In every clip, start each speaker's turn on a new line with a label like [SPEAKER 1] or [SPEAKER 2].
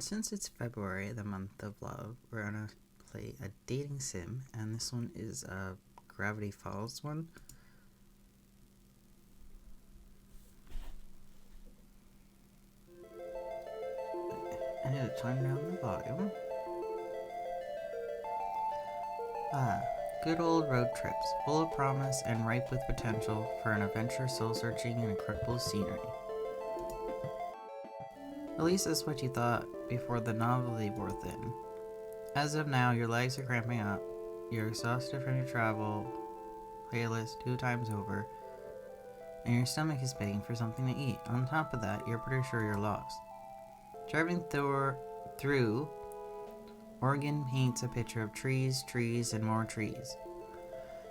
[SPEAKER 1] Since it's February, the month of love, we're gonna play a dating sim, and this one is a Gravity Falls one. I need to turn down the volume. Good old road trips, full of promise and ripe with potential for an adventure soul-searching and incredible scenery. At least that's what you thought before the novelty wore thin. As of now, your legs are cramping up, you're exhausted from your travel playlist 2 times over, and your stomach is begging for something to eat. On top of that, you're pretty sure you're lost. Driving through Oregon paints a picture of trees, and more trees.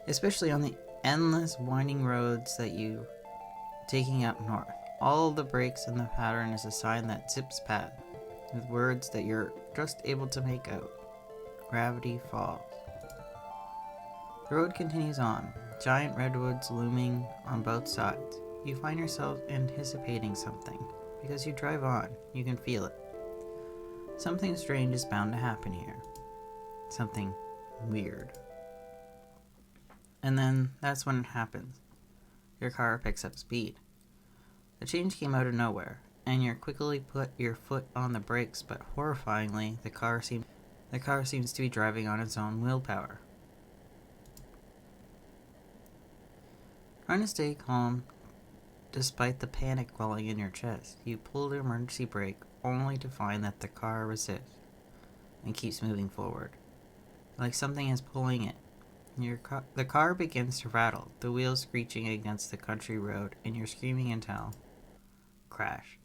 [SPEAKER 1] Especially on the endless winding roads that you taking up north. All the breaks in the pattern is a sign that zips past, with words that you're just able to make out. Gravity Falls. The road continues on, giant redwoods looming on both sides. You find yourself anticipating something. Because you drive on, you can feel it. Something strange is bound to happen here. Something weird. And then that's when it happens. Your car picks up speed. The change came out of nowhere, and you quickly put your foot on the brakes, but horrifyingly, the car seems to be driving on its own willpower. Trying to stay calm despite the panic welling in your chest, you pull the emergency brake only to find that the car resists and keeps moving forward, like something is pulling it. The car begins to rattle, the wheels screeching against the country road, and you're screaming until crash.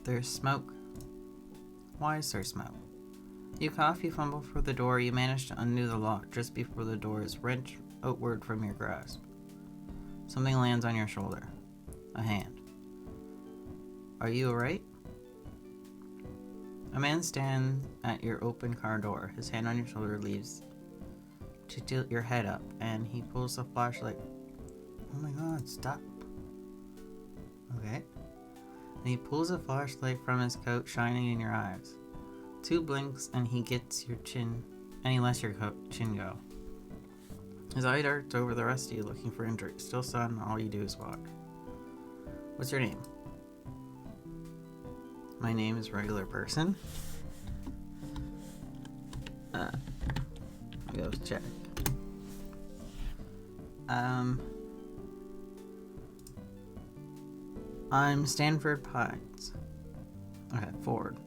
[SPEAKER 1] There's smoke. Why is there smoke? You cough, you fumble for the door, you manage to undo the lock just before the door is wrenched outward from your grasp. Something lands on your shoulder. A hand. Are you alright? A man stands at your open car door. His hand on your shoulder leaves to tilt your head up, and he pulls the flashlight. Oh my god, stop. Okay. And he pulls a flashlight from his coat, shining in your eyes. 2 blinks, and he gets your chin, and he lets your chin go. His eye darts over the rest of you, looking for injury. Still stunned, all you do is watch. What's your name? My name is Regular Person. Let me go check. I'm Stanford Pines. Okay, Ford.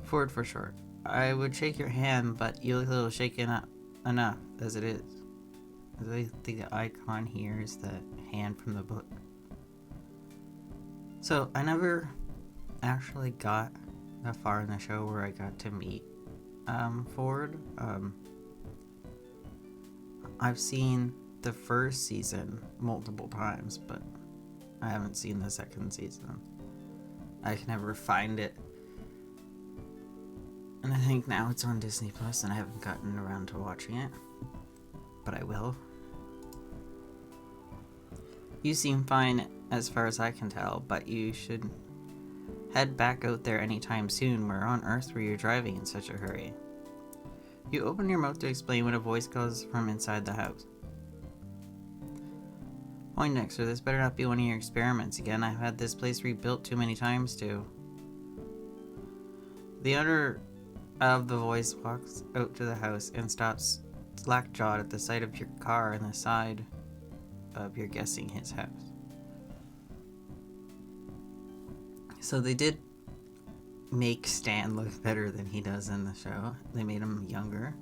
[SPEAKER 1] Ford for short. I would shake your hand, but you look a little shaken up enough as it is. I think the icon here is the hand from the book. So, I never actually got that far in the show where I got to meet Ford. I've seen the first season multiple times, but I haven't seen the second season. I can never find it. And I think now it's on Disney Plus, and I haven't gotten around to watching it. But I will. You seem fine as far as I can tell, but you should head back out there anytime soon. Where on earth were you driving in such a hurry? You open your mouth to explain when a voice calls from inside the house. Poindexter, this better not be one of your experiments again. I've had this place rebuilt too many times to. The owner of the voice walks out to the house and stops slack-jawed at the sight of your car and the side of your guessing his house. So they did make Stan look better than he does in the show. They made him younger.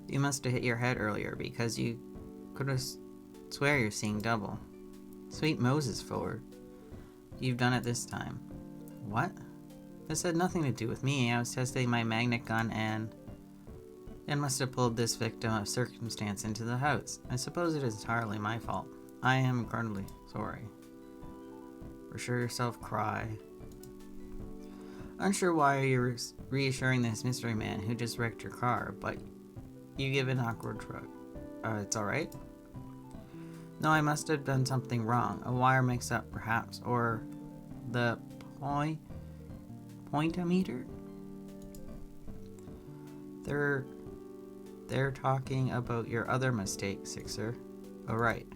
[SPEAKER 1] You must have hit your head earlier because you could have swear you're seeing double. Sweet Moses, Ford. You've done it this time. What? This had nothing to do with me. I was testing my magnet gun and must have pulled this victim of circumstance into the house. I suppose it is entirely my fault. I am incredibly sorry. Reassure yourself, cry. Unsure why you're reassuring this mystery man who just wrecked your car, but You give an awkward shrug. It's alright? No, I must have done something wrong. A wire mix-up, perhaps. Or the pointometer? They're talking about your other mistake, Sixer. Oh, right.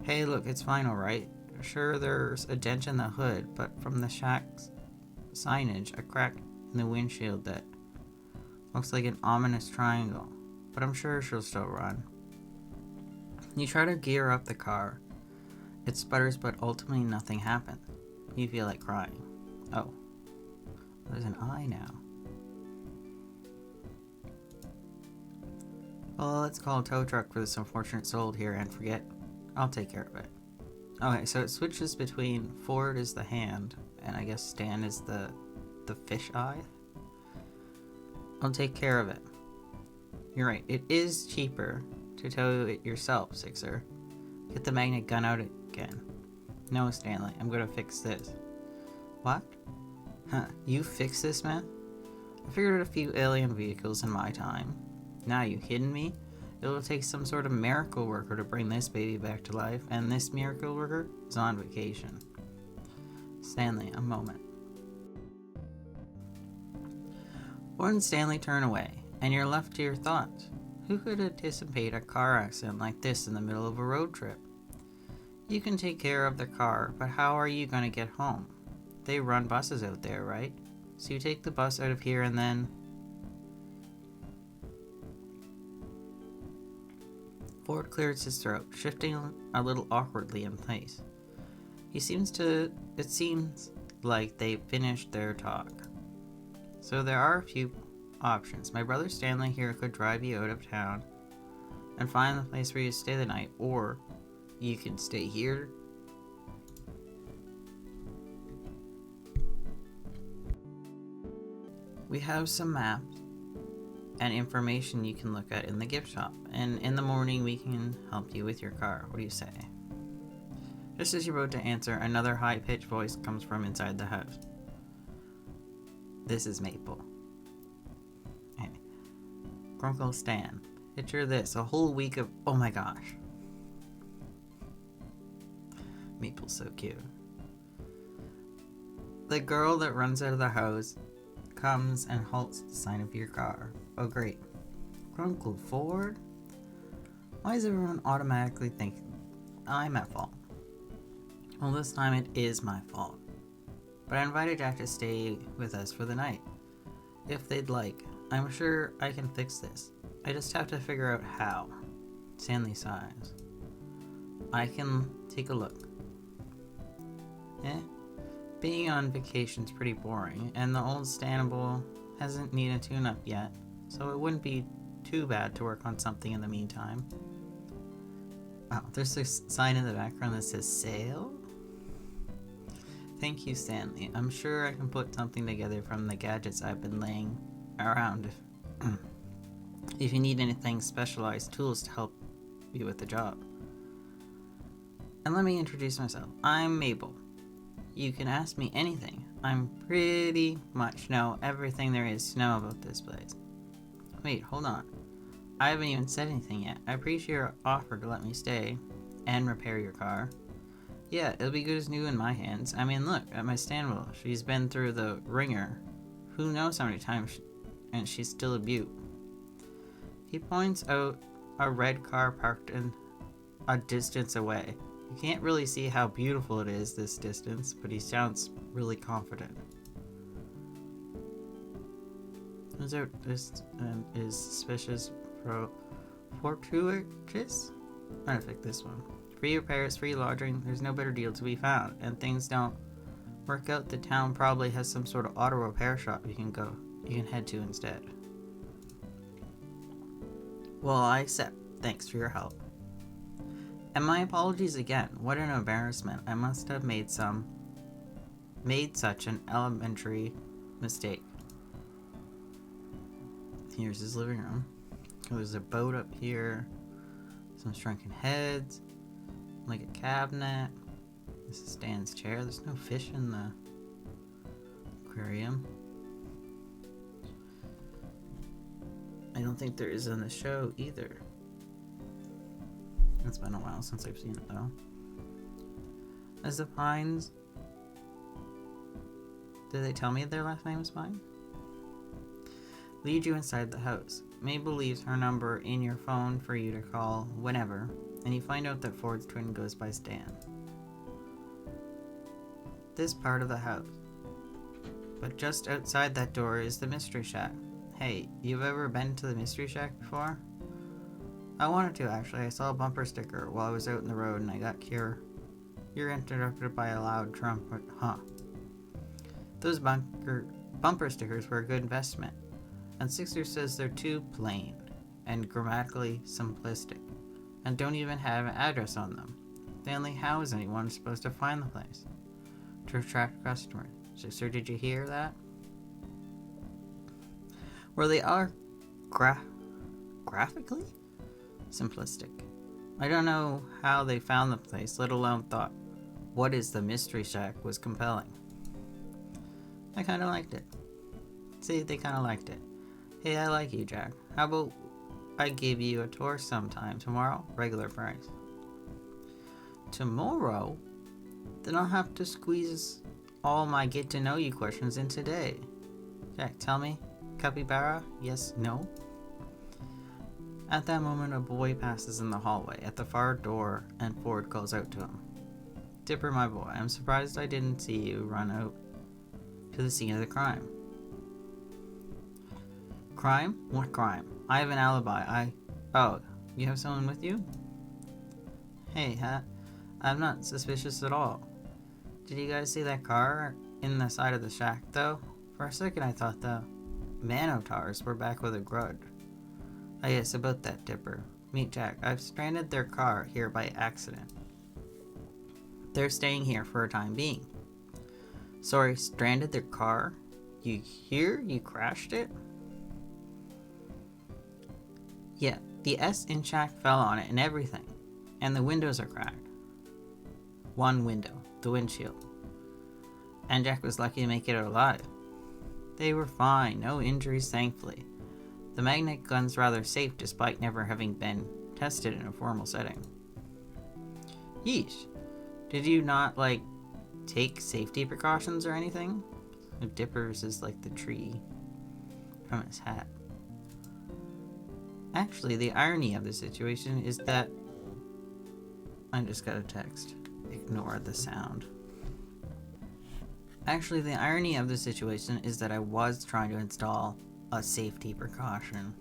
[SPEAKER 1] Hey, look, it's fine, alright. Sure, there's a dent in the hood, but from the shack's signage, a crack in the windshield that looks like an ominous triangle. But I'm sure she'll still run. You try to gear up the car. It sputters, but ultimately nothing happens. You feel like crying. Oh, there's an eye now. Well, let's call a tow truck for this unfortunate soul here and forget. I'll take care of it. Okay, so it switches between Ford is the hand, and I guess Stan is the fish eye. I'll take care of it. You're right, it is cheaper to tow it yourself, Sixer. Get the magnet gun out again. No, Stanley, I'm gonna fix this. What? Huh, you fix this, man? I figured out a few alien vehicles in my time. Now you kidding me? It'll take some sort of miracle worker to bring this baby back to life, and this miracle worker is on vacation. Stanley, a moment. Ford and Stanley turn away, and you're left to your thoughts. Who could anticipate a car accident like this in the middle of a road trip? You can take care of the car, but how are you going to get home? They run buses out there, right? So you take the bus out of here and then... Ford clears his throat, shifting a little awkwardly in place. It seems like they finished their talk. So there are a few options. My brother Stanley here could drive you out of town and find the place where you stay the night, or you can stay here. We have some maps and information you can look at in the gift shop, and in the morning we can help you with your car. What do you say? Just as you're about to answer, another high-pitched voice comes from inside the house. This is Maple. Hey. Grunkle Stan. Picture this, a whole week of... Oh my gosh. Maple's so cute. The girl that runs out of the house comes and halts at the sign of your car. Oh great. Grunkle Ford? Why does everyone automatically think I'm at fault? Well, this time it is my fault. But I invited Jack to stay with us for the night. If they'd like. I'm sure I can fix this. I just have to figure out how. Stanley sighs. I can take a look. Being on vacation's pretty boring, and the old Stanable hasn't needed a tune-up yet, so it wouldn't be too bad to work on something in the meantime. Oh, there's a sign in the background that says sale? Thank you, Stanley. I'm sure I can put something together from the gadgets I've been laying around. If you need anything specialized tools to help you with the job. And let me introduce myself. I'm Mabel. You can ask me anything. I'm pretty much know everything there is to know about this place. Wait, hold on. I haven't even said anything yet. I appreciate your offer to let me stay and repair your car. Yeah, it'll be good as new in my hands. I mean, look at my Stanwell. She's been through the ringer. Who knows how many times, and she's still a beaut. He points out a red car parked in a distance away. You can't really see how beautiful it is this distance, but he sounds really confident. Turns out this is suspicious fortuitous? I'm gonna pick this one. Free repairs, free lodging, there's no better deal to be found, and things don't work out, the town probably has some sort of auto repair shop you can head to instead. Well, I accept. Thanks for your help. And my apologies again. What an embarrassment. I must have made such an elementary mistake. Here's his living room. There's a boat up here. Some shrunken heads. Like a cabinet. This is Stan's chair. There's no fish in the aquarium. I don't think there is in the show either. It's been a while since I've seen it, though. As the Pines... Did they tell me their last name is Pine? Lead you inside the house. Mabel leaves her number in your phone for you to call whenever, and you find out that Ford's twin goes by Stan. This part of the house. But just outside that door is the Mystery Shack. Hey, you've ever been to the Mystery Shack before? I wanted to, actually. I saw a bumper sticker while I was out in the road and I got curious. You're interrupted by a loud trumpet. Huh. Those bumper stickers were a good investment. And Sixer says they're too plain and grammatically simplistic and don't even have an address on them. Stanley, how is anyone supposed to find the place? To attract customers. Sixer, did you hear that? Well, they are graphically simplistic. I don't know how they found the place, let alone thought what is the Mystery Shack was compelling. I kind of liked it. See, they kind of liked it. Hey, I like you, Jack. How about I give you a tour sometime tomorrow? Regular price. Tomorrow? Then I'll have to squeeze all my get-to-know-you questions in today. Jack, tell me. Capybara? Yes? No? At that moment, a boy passes in the hallway at the far door, and Ford calls out to him. Dipper, my boy, I'm surprised I didn't see you run out to the scene of the crime. Crime? What crime? I have an alibi. Oh, you have someone with you? Hey, I'm not suspicious at all. Did you guys see that car in the side of the shack, though? For a second, I thought the Manotars were back with a grudge. Oh yes, about that, Dipper. Meet Jack. I've stranded their car here by accident. They're staying here for a time being. Sorry, stranded their car? You here? You crashed it? Yeah, the S in Shack fell on it and everything. And the windows are cracked. One window, the windshield. And Jack was lucky to make it out alive. They were fine, no injuries thankfully. The magnet gun's rather safe despite never having been tested in a formal setting. Yeesh. Did you not, take safety precautions or anything? Dipper's is like the tree from his hat. Actually, the irony of the situation is that... I just got a text. Ignore the sound. Actually, the irony of the situation is that I was trying to install a safety precaution.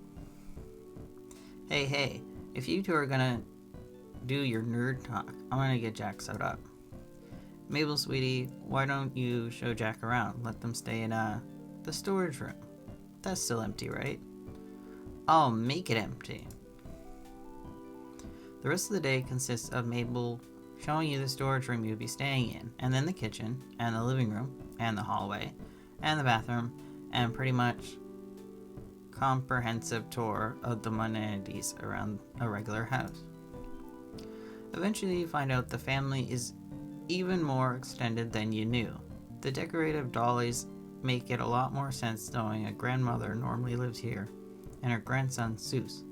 [SPEAKER 1] Hey, if you two are gonna do your nerd talk, I'm gonna get Jack sewed up. Mabel, sweetie, why don't you show Jack around? Let them stay in, the storage room. That's still empty, right? I'll make it empty. The rest of the day consists of Mabel showing you the storage room you'll be staying in, and then the kitchen, and the living room, and the hallway, and the bathroom, and pretty much comprehensive tour of the amenities around a regular house. Eventually you find out the family is even more extended than you knew. The decorative dollies make it a lot more sense knowing a grandmother normally lives here, and her grandson, Seuss.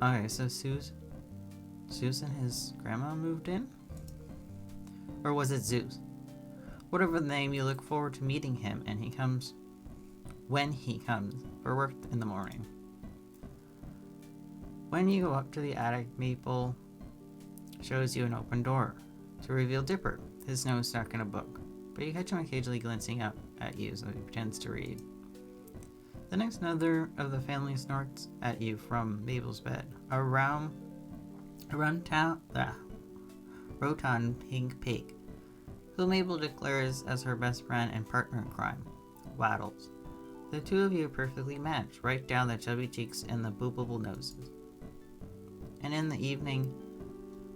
[SPEAKER 1] Okay, so Seuss and his grandma moved in? Or was it Zeus? Whatever the name, you look forward to meeting him, and when he comes for work in the morning. When you go up to the attic, Maple shows you an open door to reveal Dipper, his nose stuck in a book, but you catch him occasionally glancing up at you as he pretends to read. The next, another of the family snorts at you from Mabel's bed. A rotund pink pig, who Mabel declares as her best friend and partner in crime, waddles. The two of you perfectly match, right down the chubby cheeks and the boopable noses. And in the evening,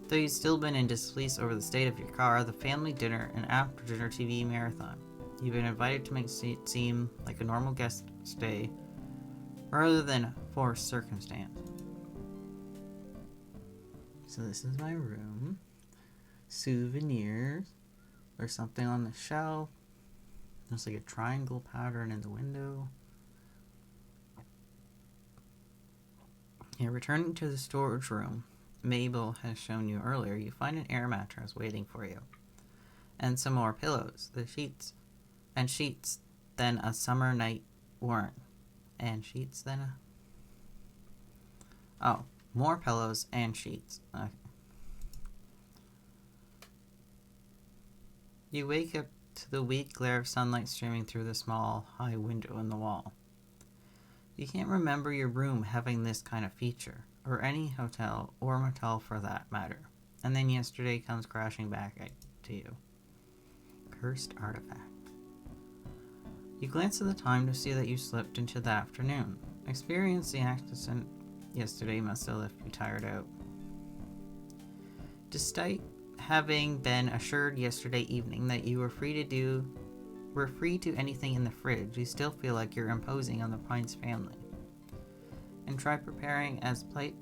[SPEAKER 1] though you've still been in disbelief over the state of your car, the family dinner and after-dinner TV marathon. You've been invited to make it seem like a normal guest stay, rather than a forced circumstance. So this is my room. Souvenirs. There's something on the shelf. There's like a triangle pattern in the window. Returning to the storage room Mabel has shown you earlier, you find an air mattress waiting for you. And some more pillows, sheets, then a summer night worn. And sheets, then a... Oh, more pillows and sheets. Okay. You wake up to the weak glare of sunlight streaming through the small, high window in the wall. You can't remember your room having this kind of feature, or any hotel or motel for that matter. And then yesterday comes crashing back to you. Cursed artifact. You glance at the time to see that you slipped into the afternoon. Experiencing the accident yesterday must have left you tired out. Despite having been assured yesterday evening that you were free to do anything in the fridge, you still feel like you're imposing on the Pines family. And try preparing as polite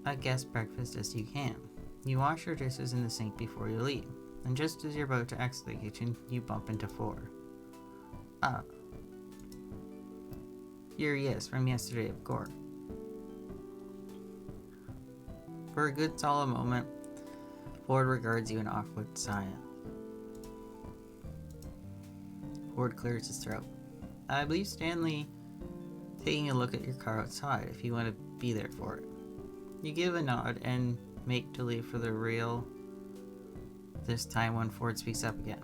[SPEAKER 1] a guest breakfast as you can. You wash your dishes in the sink before you leave, and just as you're about to exit the kitchen, you bump into Ford. Yes, from yesterday, of course. For a good solid moment, Ford regards you in awkward silence. Ford clears his throat. I believe Stanley taking a look at your car outside if you want to be there for it. You give a nod and make to leave for the real this time when Ford speaks up again.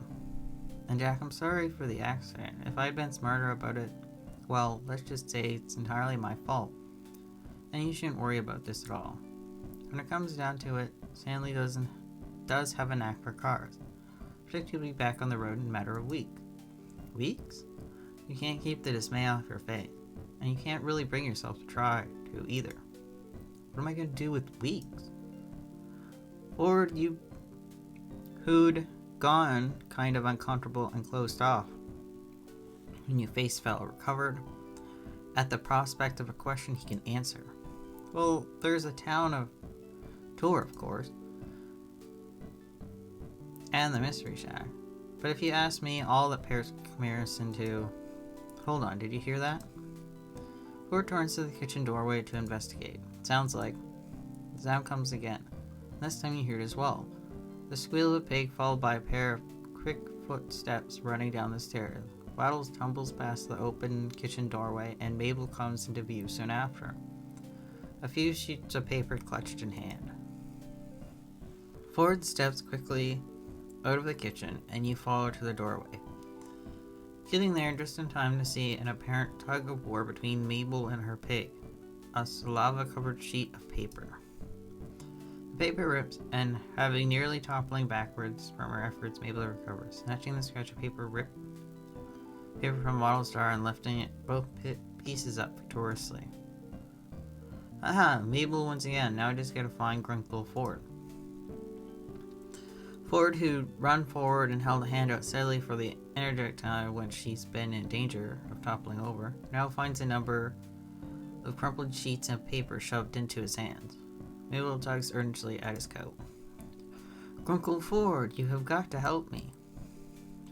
[SPEAKER 1] And Jack, I'm sorry for the accident. If I'd been smarter about it, well, let's just say it's entirely my fault. And you shouldn't worry about this at all. When it comes down to it, Stanley does have a knack for cars. Particularly back on the road in a matter of weeks. Weeks? You can't keep the dismay off your face. And you can't really bring yourself to try to either. What am I going to do with weeks? Ford, who'd gone kind of uncomfortable and closed off when your face felt recovered at the prospect of a question he can answer. Well, there's a town of tour, of course, and the Mystery Shack. But if you ask me, all that pairs comparison to... Hold on, did you hear that? Ford turns to the kitchen doorway to investigate. Sounds like... The sound comes again. This time you hear it as well. The squeal of a pig followed by a pair of quick footsteps running down the stairs. Waddles tumbles past the open kitchen doorway and Mabel comes into view soon after. A few sheets of paper clutched in hand. Ford steps quickly out of the kitchen and you follow to the doorway. Getting there just in time to see an apparent tug of war between Mabel and her pig. A saliva-covered sheet of paper. The paper rips, and having nearly toppling backwards from her efforts, Mabel recovers, snatching the scratch of paper from Waddle's jar and lifting it both pieces up victoriously. Aha! Mabel once again. Now I just get a flying grunkle Ford. Ford, who'd run forward and held a hand out steadily for the energetic time when she's been in danger of toppling over, now finds a number of crumpled sheets of paper shoved into his hands. Mabel tugs earnestly at his coat. Grunkle Ford, you have got to help me.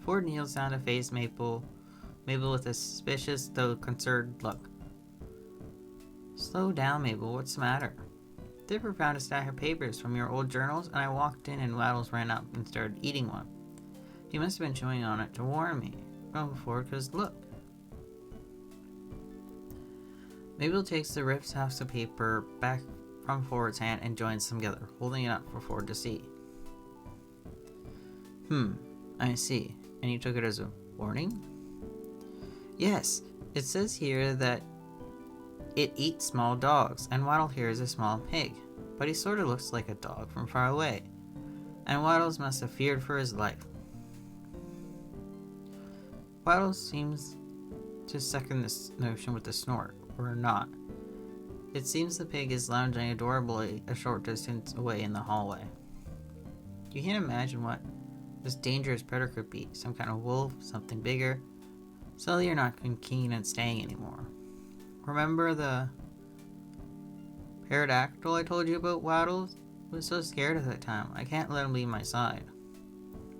[SPEAKER 1] Ford kneels down to face Mabel with a suspicious though concerned look. Slow down, Mabel, what's the matter? Dipper found a stack of papers from your old journals, and I walked in and Waddles ran up and started eating one. He must have been chewing on it to warn me. Grunkle Ford, because look. Mabel takes the ripped halves of paper back from Ford's hand and joins them together, holding it up for Ford to see. I see. And you took it as a warning? Yes, it says here that it eats small dogs, and Waddle here is a small pig, but he sort of looks like a dog from far away, and Waddles must have feared for his life. Waddles seems to second this notion with a snort, or not. It seems the pig is lounging adorably a short distance away in the hallway. You can't imagine what this dangerous predator could be. Some kind of wolf, something bigger. So you're not keen on staying anymore. Remember the pterodactyl I told you about, Waddles? I was so scared at that time. I can't let him leave my side.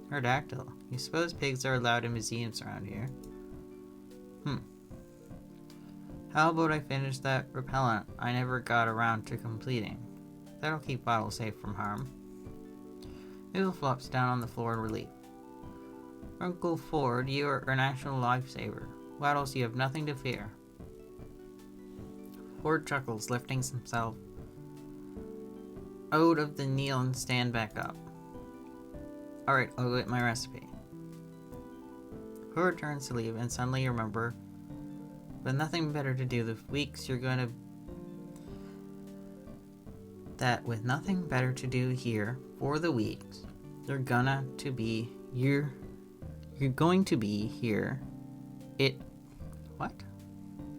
[SPEAKER 1] Pterodactyl. You suppose pigs are allowed in museums around here? How about I finish that repellent I never got around to completing? That'll keep Waddle safe from harm. Mabel flops down on the floor in relief. Uncle Ford, you are an actual lifesaver. Waddles, you have nothing to fear. Ford chuckles, lifting himself out of the kneel and stand back up. Alright, I'll go get my recipe. Ford turns to leave and suddenly you remember, with nothing better to do the weeks you're going to... That with nothing better to do here for the weeks, you're going to be here. What?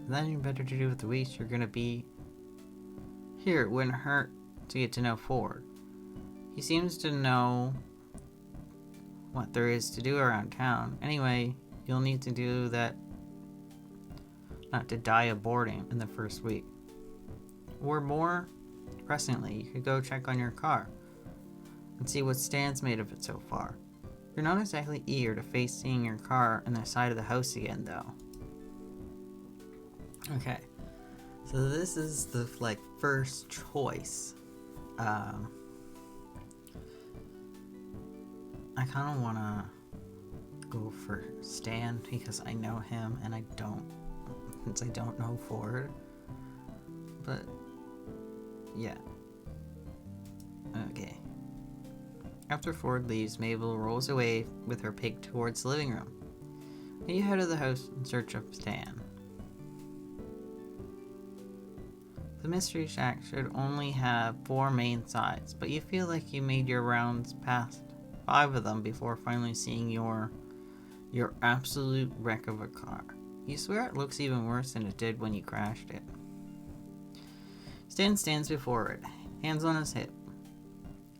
[SPEAKER 1] Nothing better to do with the weeks you're going to be here. It wouldn't hurt to get to know Ford. He seems to know what there is to do around town. Anyway, you'll need to do that not to die of boredom in the first week. Or more pressingly, you could go check on your car and see what Stan's made of it so far. You're not exactly eager to face seeing your car on the side of the house again, though. Okay, so this is the first choice. I kind of want to go for Stan because I know him and I don't know Ford. But yeah. Okay. After Ford leaves, Mabel rolls away with her pig towards the living room. You head to the house in search of Stan. The mystery shack should only have 4 main sides, but you feel like you made your rounds past 5 of them before finally seeing your absolute wreck of a car. You swear it looks even worse than it did when you crashed it. Stan stands before it, hands on his hip.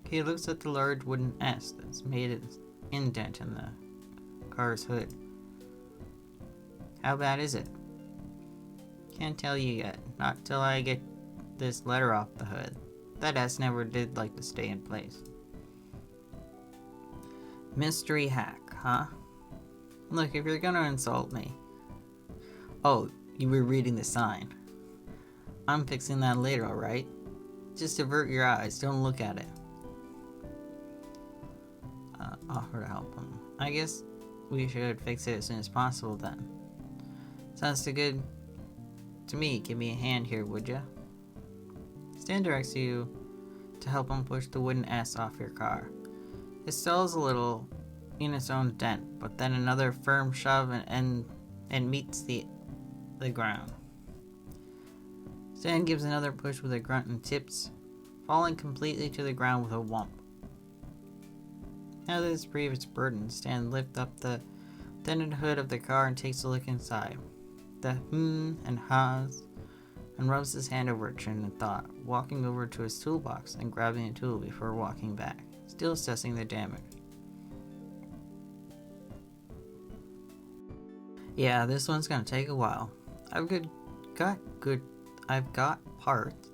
[SPEAKER 1] He looks at the large wooden S that's made its indent in the car's hood. How bad is it? Can't tell you yet, not till I get this letter off the hood. That S never did like to stay in place. Mystery hack, huh? Look, if you're gonna insult me... Oh, you were reading the sign. I'm fixing that later, alright? Just avert your eyes, don't look at it. Offer to help him. I guess we should fix it as soon as possible then. Sounds too good to me. Give me a hand here, would ya? Stan directs you to help him push the wooden S off your car. It stalls a little in its own dent, but then another firm shove and meets the ground. Stan gives another push with a grunt and tips, falling completely to the ground with a whump. Now that it's free of its burden, Stan lifts up the dented hood of the car and takes a look inside. The and ha's, and rubs his hand over it in thought, walking over to his toolbox and grabbing a tool before walking back, still assessing the damage. Yeah, this one's gonna take a while. I've got parts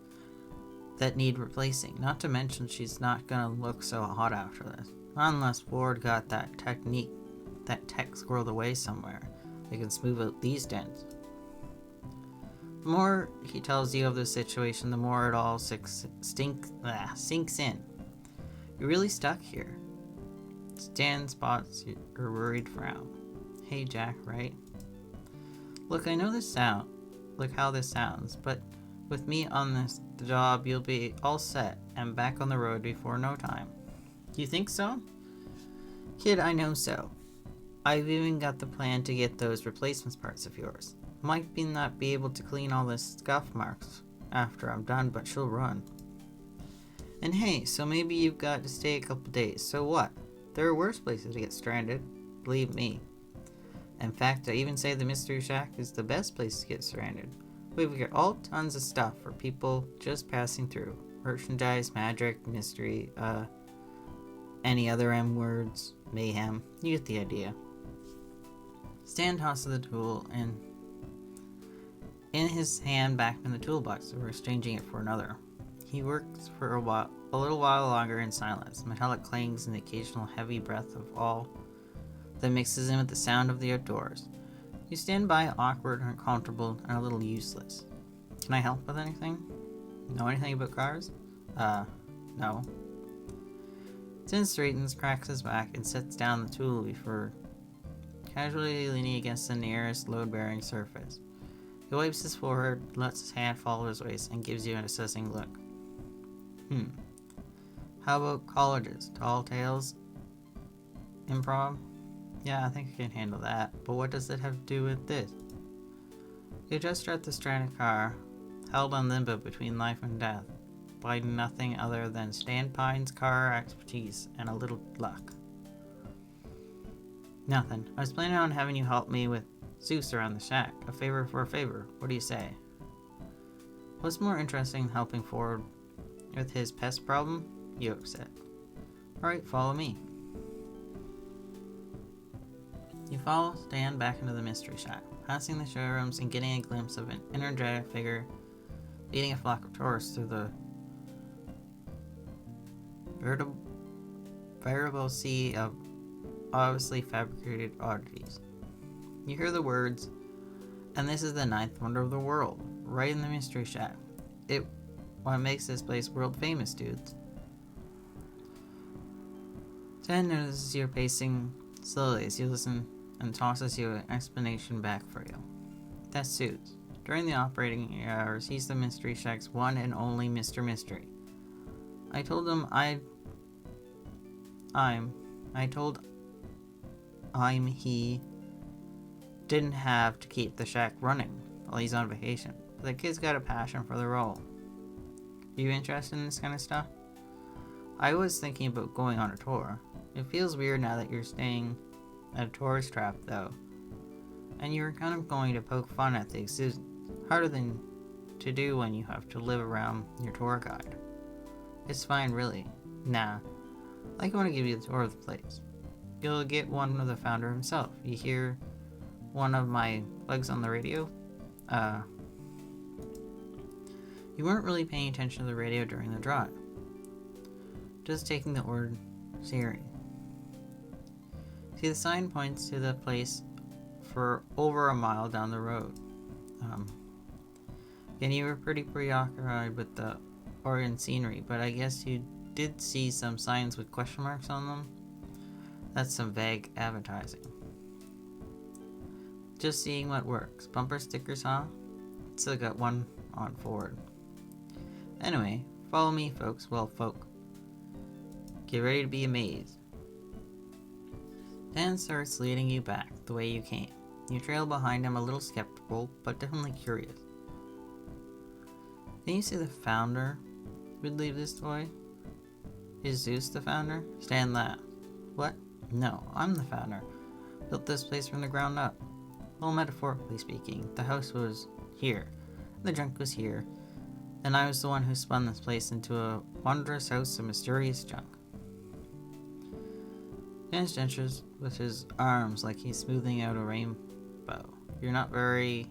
[SPEAKER 1] that need replacing. Not to mention she's not gonna look so hot after this. Unless Ford got that tech squirreled away somewhere. They can smooth out these dents. The more he tells you of the situation, the more it all sinks in. You're really stuck here. Stan spots your worried frown. Hey Jack, right? Look, I know how this sounds, but with me on this job, you'll be all set and back on the road before no time. You think so? Kid, I know so. I've even got the plan to get those replacement parts of yours. Might not be able to clean all the scuff marks after I'm done, but she'll run. And hey, so maybe you've got to stay a couple days. So what? There are worse places to get stranded. Believe me. In fact, I even say the Mystery Shack is the best place to get stranded. We've got all tons of stuff for people just passing through. Merchandise, magic, mystery, any other M words, mayhem. You get the idea. Stan tosses the tool in his hand back in the toolbox before exchanging it for another. He works for a little while longer in silence. Metallic clangs and the occasional heavy breath of all that mixes in with the sound of the outdoors. You stand by awkward, uncomfortable, and a little useless. Can I help with anything? Know anything about cars? No. Tin straightens, cracks his back, and sets down the tool before casually leaning against the nearest load-bearing surface. He wipes his forehead, lets his hand fall to his waist, and gives you an assessing look. How about colleges? Tall tales? Improv? Yeah, I think I can handle that. But what does it have to do with this? You just start the stranded car, held on limbo between life and death, by nothing other than Stan Pine's car expertise and a little luck. Nothing. I was planning on having you help me with Zeus around the shack. A favor for a favor. What do you say? What's more interesting than helping Ford with his pest problem? Yoke said. Alright, follow me. You follow Stan back into the mystery shack, passing the showrooms and getting a glimpse of an energetic figure leading a flock of tourists through the veritable sea of obviously fabricated oddities. You hear the words, and this is the ninth wonder of the world, right in the mystery shack. What makes this place world famous, dudes. Stan notices you're pacing slowly as you listen and tosses you an explanation back for you. That's Suits. During the operating hours, he's the Mystery Shack's one and only Mr. Mystery. I told him he didn't have to keep the shack running while he's on vacation, but the kid's got a passion for the role. Are you interested in this kind of stuff? I was thinking about going on a tour. It feels weird now that you're staying at a tourist trap, though. And you're kind of going to poke fun at things. It's harder than to do when you have to live around your tour guide. It's fine, really. Nah. I want to give you the tour of the place. You'll get one of the founder himself. You hear one of my plugs on the radio? You weren't really paying attention to the radio during the drive. Just taking the word Siri. See, the sign points to the place for over a mile down the road. And you were pretty preoccupied with the Oregon scenery, but I guess you did see some signs with question marks on them. That's some vague advertising. Just seeing what works. Bumper stickers, huh? Still got one on Ford. Anyway, follow me, folks. Well, folk. Get ready to be amazed. Dan starts leading you back the way you came. You trail behind him a little skeptical, but definitely curious. Then you see the founder would leave this toy. Is Zeus the founder? Stan laughed. What? No, I'm the founder. Built this place from the ground up. Well, metaphorically speaking, the house was here, the junk was here, and I was the one who spun this place into a wondrous house of mysterious junk. Dan gestures with his arms like he's smoothing out a rainbow. You're not very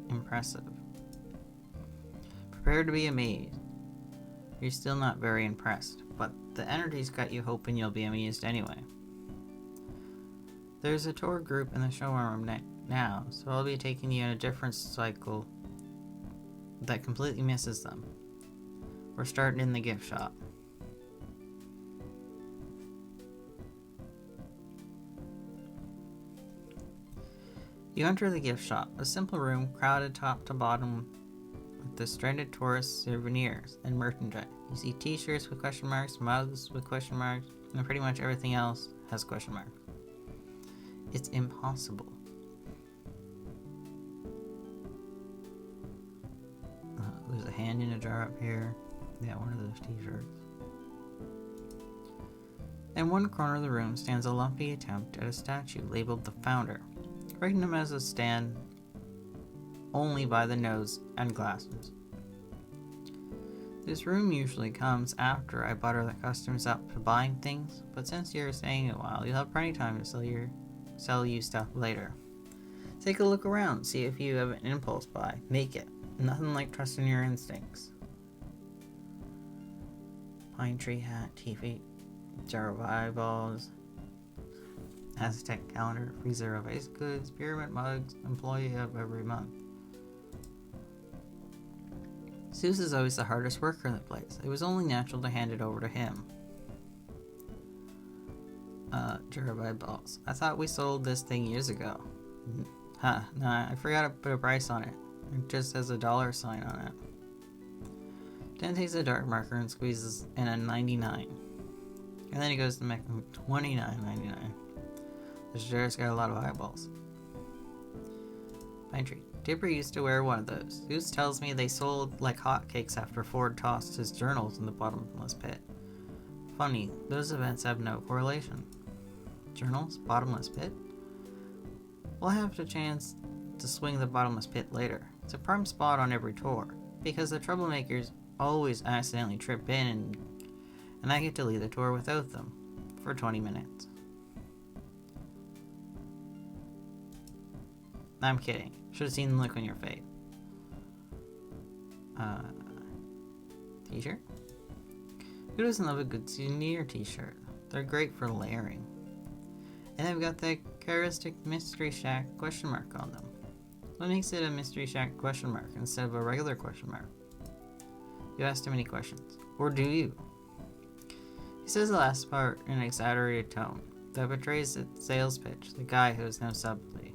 [SPEAKER 1] impressive. Prepare to be amazed. You're still not very impressed, but the energy's got you hoping you'll be amused anyway. There's a tour group in the showroom now, so I'll be taking you in a different cycle that completely misses them. We're starting in the gift shop. You enter the gift shop, a simple room crowded top to bottom with the stranded tourist souvenirs and merchandise. You see t-shirts with question marks, mugs with question marks, and pretty much everything else has question marks. It's impossible. There's a hand in a jar up here. Yeah, one of those t-shirts. In one corner of the room stands a lumpy attempt at a statue labeled the Founder. Writing him as a stand only by the nose and glasses. This room usually comes after I butter the customers up for buying things, but since you're staying a while, you'll have plenty of time to sell you stuff later. Take a look around, see if you have an impulse buy. Make it. Nothing like trusting your instincts. Pine tree hat, TV, jar of eyeballs. Aztec calendar, freezer of ice goods, pyramid mugs, employee of every month. Zeus is always the hardest worker in the place. It was only natural to hand it over to him. Terabyte balls. I thought we sold this thing years ago. Huh, nah, I forgot to put a price on it. It just has a dollar sign on it. Dan takes a dark marker and squeezes in a 99. And then he goes to make him $29.99. This jar's got a lot of eyeballs. Pine tree. Dipper used to wear one of those. Zeus tells me they sold like hotcakes after Ford tossed his journals in the bottomless pit. Funny, those events have no correlation. Journals? Bottomless pit? We'll have the chance to swing the bottomless pit later. It's a prime spot on every tour, because the troublemakers always accidentally trip in and I get to leave the tour without them for 20 minutes. I'm kidding. Should have seen the look on your face. T-shirt? Who doesn't love a good souvenir t-shirt? They're great for layering. And they've got that characteristic Mystery Shack question mark on them. What makes it a Mystery Shack question mark instead of a regular question mark? You ask too many questions. Or do you? He says the last part in an exaggerated tone that betrays the sales pitch, the guy who has no subtlety.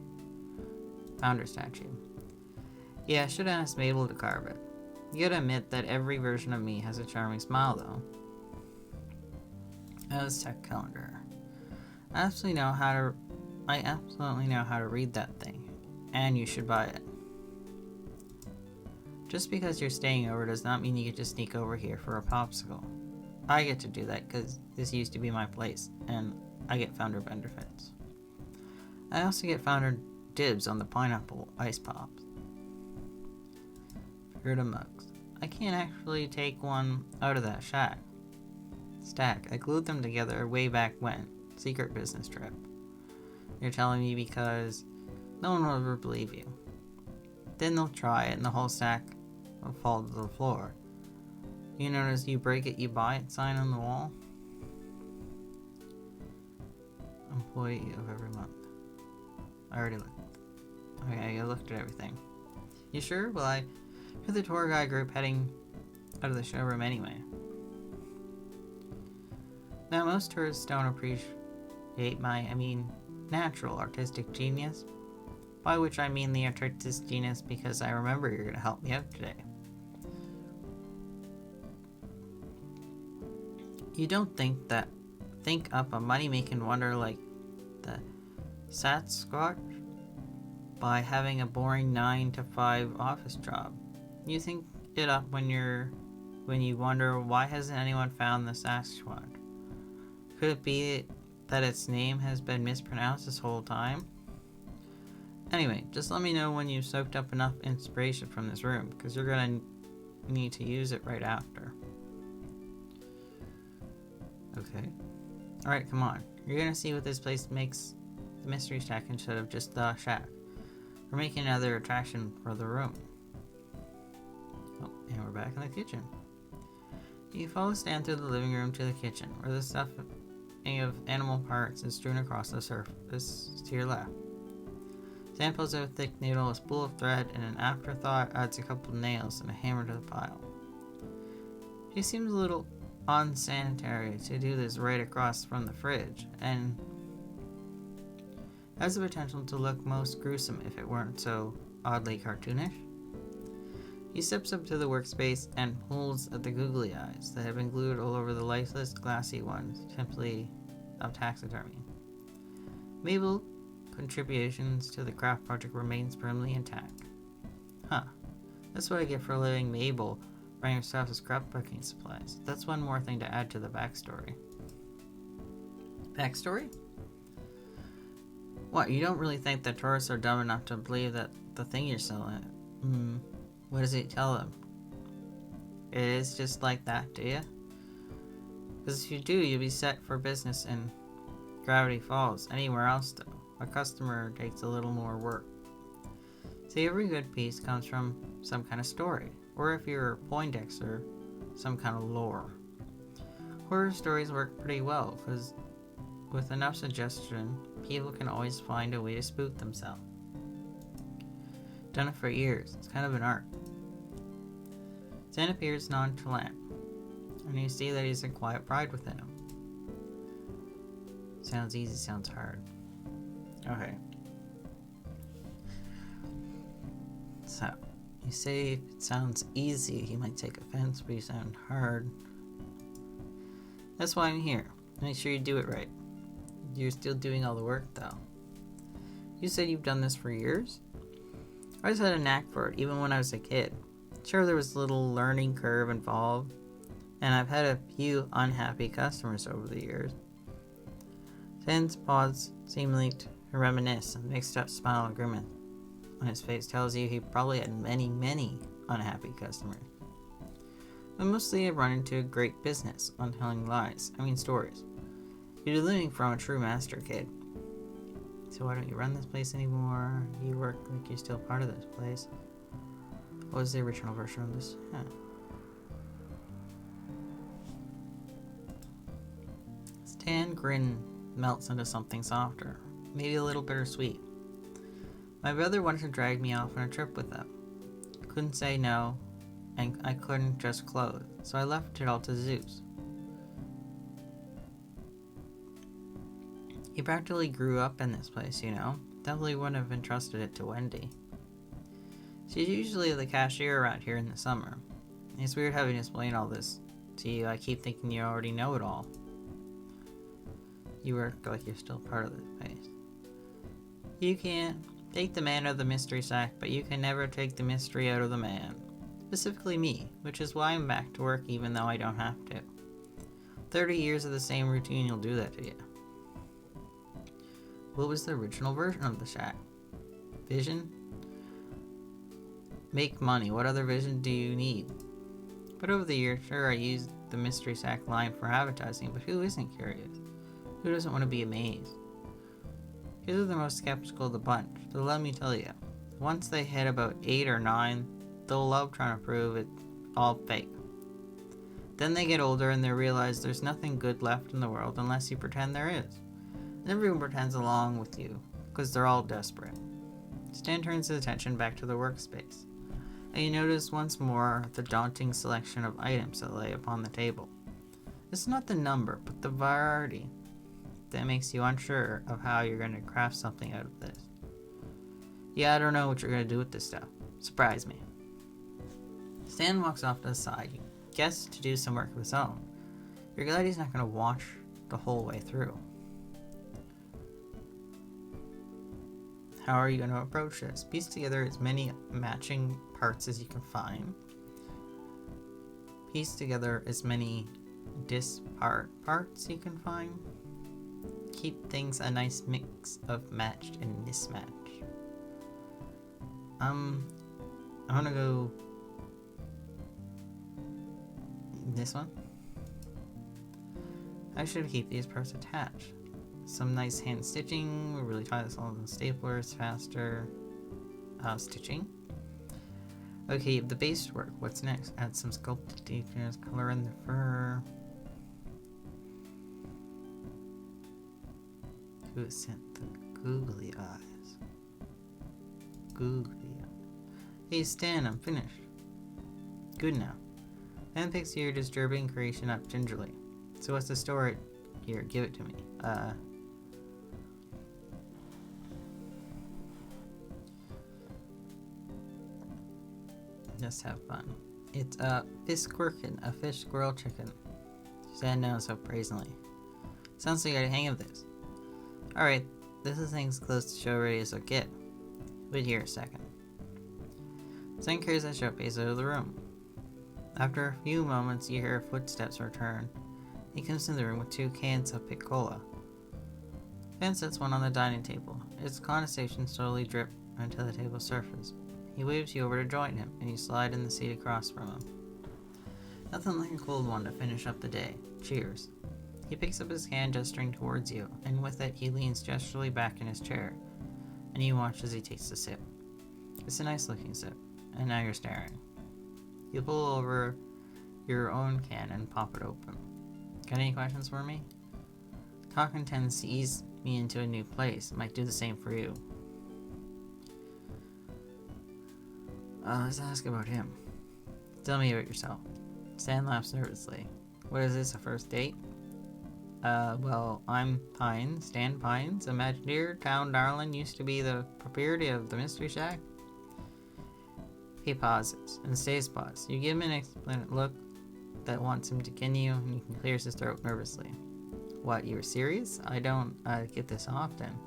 [SPEAKER 1] Founder statue. Yeah, I should have asked Mabel to carve it. You gotta admit that every version of me has a charming smile, though. Aztec calendar. I absolutely know how to read that thing, and you should buy it. Just because you're staying over does not mean you get to sneak over here for a popsicle. I get to do that because this used to be my place, and I get founder benefits. I also get founder dibs on the pineapple ice pops. Figured of mugs. I can't actually take one out of that stack. I glued them together way back when. Secret business trip. You're telling me because no one will ever believe you. Then they'll try it and the whole stack will fall to the floor. You notice you break it, you buy it sign on the wall? Employee of every month. I already looked. Okay, I looked at everything. You sure? Well, I heard the tour guide group heading out of the showroom anyway. Now, most tourists don't appreciate my, natural artistic genius. By which I mean the artistic genius because I remember you're going to help me out today. You don't think up a money-making wonder like the Sasquatch by having a boring 9-to-5 office job. You think it up when you wonder why hasn't anyone found the Sasquatch? Could it be that its name has been mispronounced this whole time? Anyway, just let me know when you've soaked up enough inspiration from this room, because you're going to need to use it right after. Okay. Alright, come on. You're going to see what this place makes the Mystery Shack instead of just the shack. We're making another attraction for the room. Oh, and we're back in the kitchen. You follow Stan through the living room to the kitchen, where the stuffing of animal parts is strewn across the surface to your left. Stan pulls out a thick needle, a spool of thread, and an afterthought adds a couple of nails and a hammer to the pile. He seems a little unsanitary to do this right across from the fridge, and has the potential to look most gruesome if it weren't so oddly cartoonish. He steps up to the workspace and pulls at the googly eyes that have been glued all over the lifeless, glassy ones, simply of taxidermy. Mabel contributions to the craft project remains firmly intact. Huh. That's what I get for letting Mabel bring herself as scrapbooking supplies. That's one more thing to add to the backstory. Backstory? What, you don't really think that tourists are dumb enough to believe that the thing you're selling... What does it tell them? It is just like that, do you? Because if you do, you'll be set for business in Gravity Falls. Anywhere else, though, a customer takes a little more work. See, every good piece comes from some kind of story, or if you're Poindexter, some kind of lore. Horror stories work pretty well, because With enough suggestion, people can always find a way to spook themselves. Done it for years. It's kind of an art. Zen appears nonchalant, and you see that he's a quiet pride within him. Sounds easy, sounds hard. Okay. So, you say if it sounds easy, he might take offense, but you sound hard. That's why I'm here. Make sure you do it right. You're still doing all the work, though. You said you've done this for years? I just had a knack for it, even when I was a kid. Sure, there was a little learning curve involved, and I've had a few unhappy customers over the years. Zen's pause seemingly to reminisce, and mixed up smile and grimace on his face tells you he probably had many, many unhappy customers. But mostly I run into a great business on telling stories. You're living from a true master, kid. So why don't you run this place anymore? You work like you're still part of this place. What was the original version of this? Yeah. Stan grin melts into something softer, maybe a little bittersweet. My brother wanted to drag me off on a trip with him. Couldn't say no, and I couldn't just close, so I left it all to Zeus. He practically grew up in this place, you know. Definitely wouldn't have entrusted it to Wendy. She's usually the cashier around here in the summer. It's weird having to explain all this to you. I keep thinking you already know it all. You work like you're still part of this place. You can't take the man out of the mystery sack, but you can never take the mystery out of the man. Specifically me, which is why I'm back to work even though I don't have to. 30 years of the same routine will do that to you. What was the original version of the shack? Vision? Make money. What other vision do you need? But over the years, sure, I used the mystery sack line for advertising, but who isn't curious? Who doesn't want to be amazed? Kids are the most skeptical of the bunch, so let me tell you, once they hit about 8 or 9, they'll love trying to prove it's all fake. Then they get older and they realize there's nothing good left in the world unless you pretend there is. And everyone pretends along with you, because they're all desperate. Stan turns his attention back to the workspace, and you notice once more the daunting selection of items that lay upon the table. It's not the number, but the variety that makes you unsure of how you're going to craft something out of this. Yeah, I don't know what you're going to do with this stuff. Surprise me. Stan walks off to the side. He guesses to do some work of his own. You're glad he's not going to watch the whole way through. How are you going to approach this? Piece together as many matching parts as you can find. Piece together as many disparate parts you can find. Keep things a nice mix of matched and mismatched. I'm gonna go this one. I should keep these parts attached. Some nice hand stitching. We really tie this all in staplers faster. Stitching. Okay, the base work. What's next? Add some sculpted details, color in the fur. Who sent the googly eyes? Googly eyes. Hey Stan, I'm finished. Good now. Then picks your disturbing creation up gingerly. So what's the story? Here, give it to me. Just have fun. It's fish gherkin, a fish squirrel chicken. Stan knows so brazenly. Sounds like you got a hang of this. Alright, this is things close to show ready as I'll get. Wait here a second. Stan carries that showcase out of the room. After a few moments, you hear footsteps return. He comes in the room with 2 cans of Piccola. Stan sets one on the dining table. Its condensation slowly drips onto the table's surface. He waves you over to join him, and you slide in the seat across from him. Nothing like a cold one to finish up the day. Cheers. He picks up his can, gesturing towards you, and with it he leans gesturally back in his chair, and you watch as he takes a sip. It's a nice looking sip, and now you're staring. You pull over your own can and pop it open. Got any questions for me? Talking tends to ease me into a new place. It might do the same for you. Let's ask about him. Tell me about yourself. Stan laughs nervously. What is this, a first date? Well, I'm Pines, Stan Pines, Imagineer, town darling, used to be the proprietor of the Mystery Shack. He pauses and stays paused. You give him an explanant look that wants him to continue, and he clears his throat nervously. What, you were serious? I don't get this often.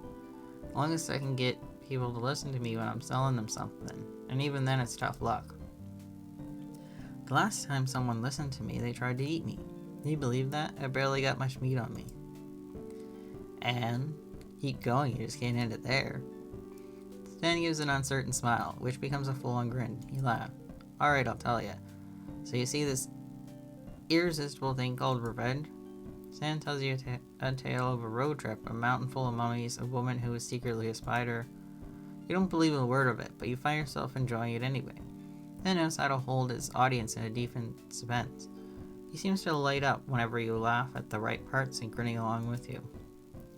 [SPEAKER 1] As long as I can get people to listen to me when I'm selling them something, and even then it's tough luck. The last time someone listened to me, they tried to eat me. Do you believe that? I barely got much meat on me. And keep going, you just can't end it there. Stan gives an uncertain smile, which becomes a full-on grin. He laughs. Alright, I'll tell you. So you see this irresistible thing called revenge? Stan tells you a tale of a road trip, a mountain full of mummies, a woman who is secretly a spider. You don't believe a word of it, but you find yourself enjoying it anyway. Then knows how to hold his audience in a decent suspense. He seems to light up whenever you laugh at the right parts and grinning along with you.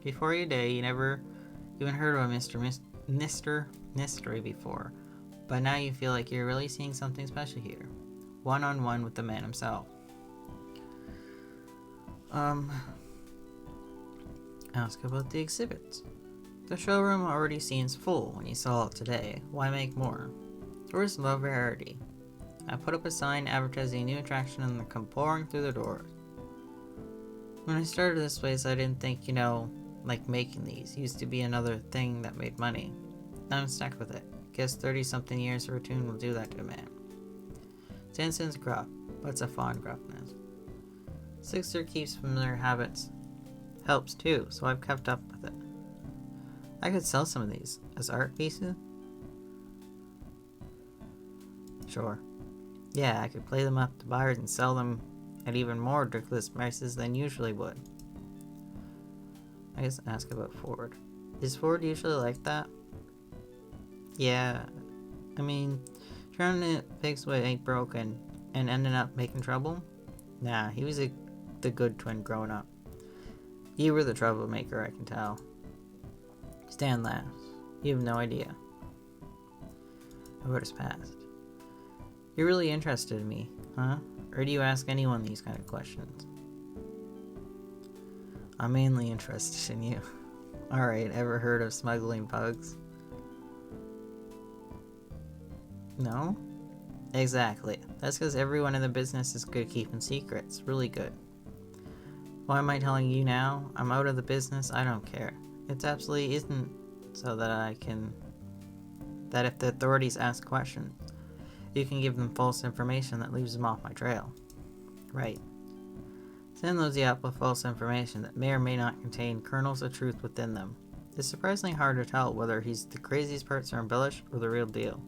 [SPEAKER 1] Before your day, you never even heard of a Mr. Mystery before, but now you feel like you're really seeing something special here. One-on-one with the man himself. Ask about the exhibits. The showroom already seems full when you saw it today. Why make more? Tourists love rarity. I put up a sign advertising a new attraction and they come pouring through the doors. When I started this place, I didn't think, like making these used to be another thing that made money. Now I'm stuck with it. Guess 30-something years of routine will do that to a man. Sanson's gruff, but it's a fond gruffness. Sixer keeps familiar habits. Helps too, so I've kept up with it. I could sell some of these as art pieces. Sure. Yeah, I could play them up to buyers and sell them at even more ridiculous prices than usually would. I guess ask about Ford. Is Ford usually like that? Yeah. I mean, trying to fix what ain't broken and ending up making trouble? Nah, he was the good twin growing up. You were the troublemaker, I can tell. Stan laughs. You have no idea about his past. You're really interested in me, huh? Or do you ask anyone these kind of questions? I'm mainly interested in you. Alright, ever heard of smuggling pugs? No? Exactly. That's because everyone in the business is good at keeping secrets. Really good. Why am I telling you now? I'm out of the business, I don't care. It absolutely isn't so that if the authorities ask questions, you can give them false information that leaves them off my trail. Right. Send those you up with false information that may or may not contain kernels of truth within them. It's surprisingly hard to tell whether the craziest parts are embellished or the real deal.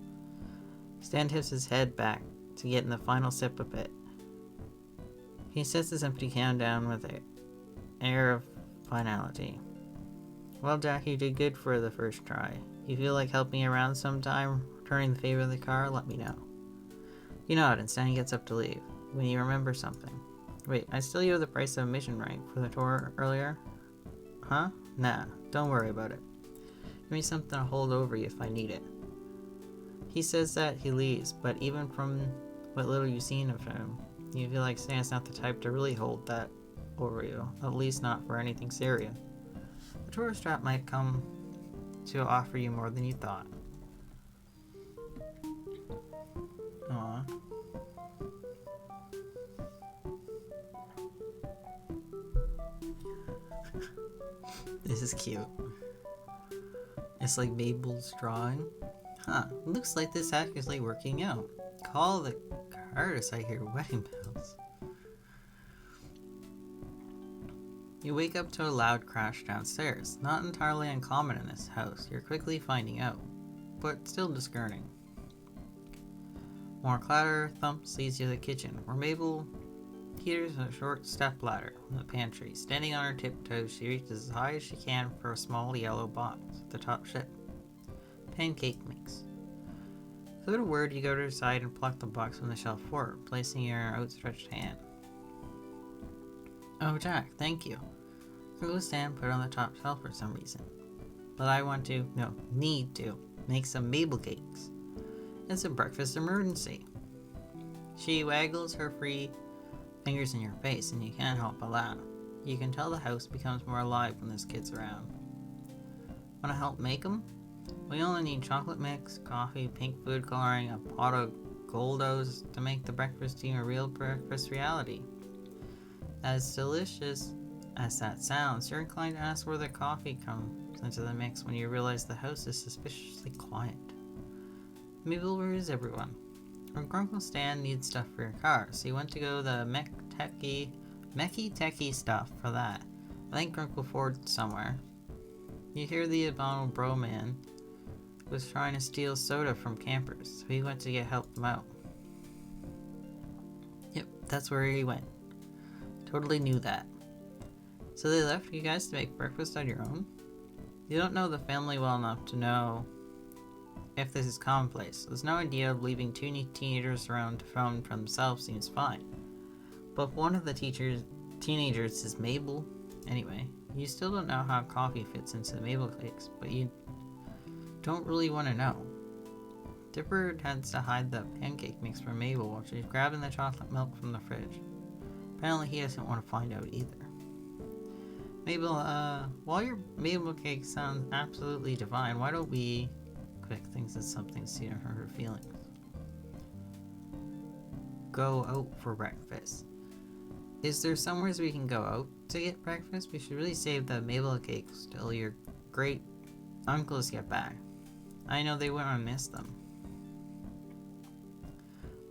[SPEAKER 1] Stan tips his head back to get in the final sip of it. He sets his empty can down with an air of finality. Well, Jack, you did good for the first try. You feel like helping me around sometime, returning the favor of the car, let me know. You nod and Stan gets up to leave, when you remember something. Wait, I still owe the price of admission, right, for the tour earlier? Huh? Nah, don't worry about it. Give me something to hold over you if I need it. He says that he leaves, but even from what little you've seen of him, you feel like Stan's not the type to really hold that over you, at least not for anything serious. The tourist trap might come to offer you more than you thought. Aww. This is cute. It's like Mabel's drawing. Huh, looks like this hack is like working out. Call the artist, I hear wedding bells. You wake up to a loud crash downstairs. Not entirely uncommon in this house, you're quickly finding out, but still discerning. More clatter, thumps leads you to the kitchen, where Mabel hears a short step ladder from the pantry. Standing on her tiptoes, she reaches as high as she can for a small yellow box at the top shelf. Pancake mix. Without a word, you go to her side and pluck the box from the shelf for her, placing your outstretched hand. Oh, Jack, thank you. Gringle stand put on the top shelf for some reason. But I need to, make some Mabel cakes. It's a breakfast emergency. She waggles her free fingers in your face and you can't help but laugh. You can tell the house becomes more alive when there's kids around. Want to help make them? We only need chocolate mix, coffee, pink food coloring, a pot of Goldos to make the breakfast team a real breakfast reality. As delicious as that sounds, you're inclined to ask where the coffee comes into the mix when you realize the house is suspiciously quiet. Mabel, where is everyone? Her Grunkle Stan needs stuff for your car, so you went to go the mechy-techy stuff for that. I think Grunkle Ford's somewhere. You hear the abominable bro man was trying to steal soda from campers, so he went to help them out. Yep, that's where he went. Totally knew that. So they left you guys to make breakfast on your own? You don't know the family well enough to know if this is commonplace. There's no idea of leaving two teenagers around to fend for themselves seems fine. But if one of the teenagers is Mabel, anyway, you still don't know how coffee fits into the Mabel cakes, but you don't really want to know. Dipper tends to hide the pancake mix from Mabel while she's grabbing the chocolate milk from the fridge. Apparently he doesn't want to find out either. Mabel, while your Mabel cake sounds absolutely divine, why don't we quick things as something seen or hurt her feelings? Go out for breakfast. Is there somewhere we can go out to get breakfast? We should really save the Mabel cakes till your great uncles get back. I know they wouldn't miss them.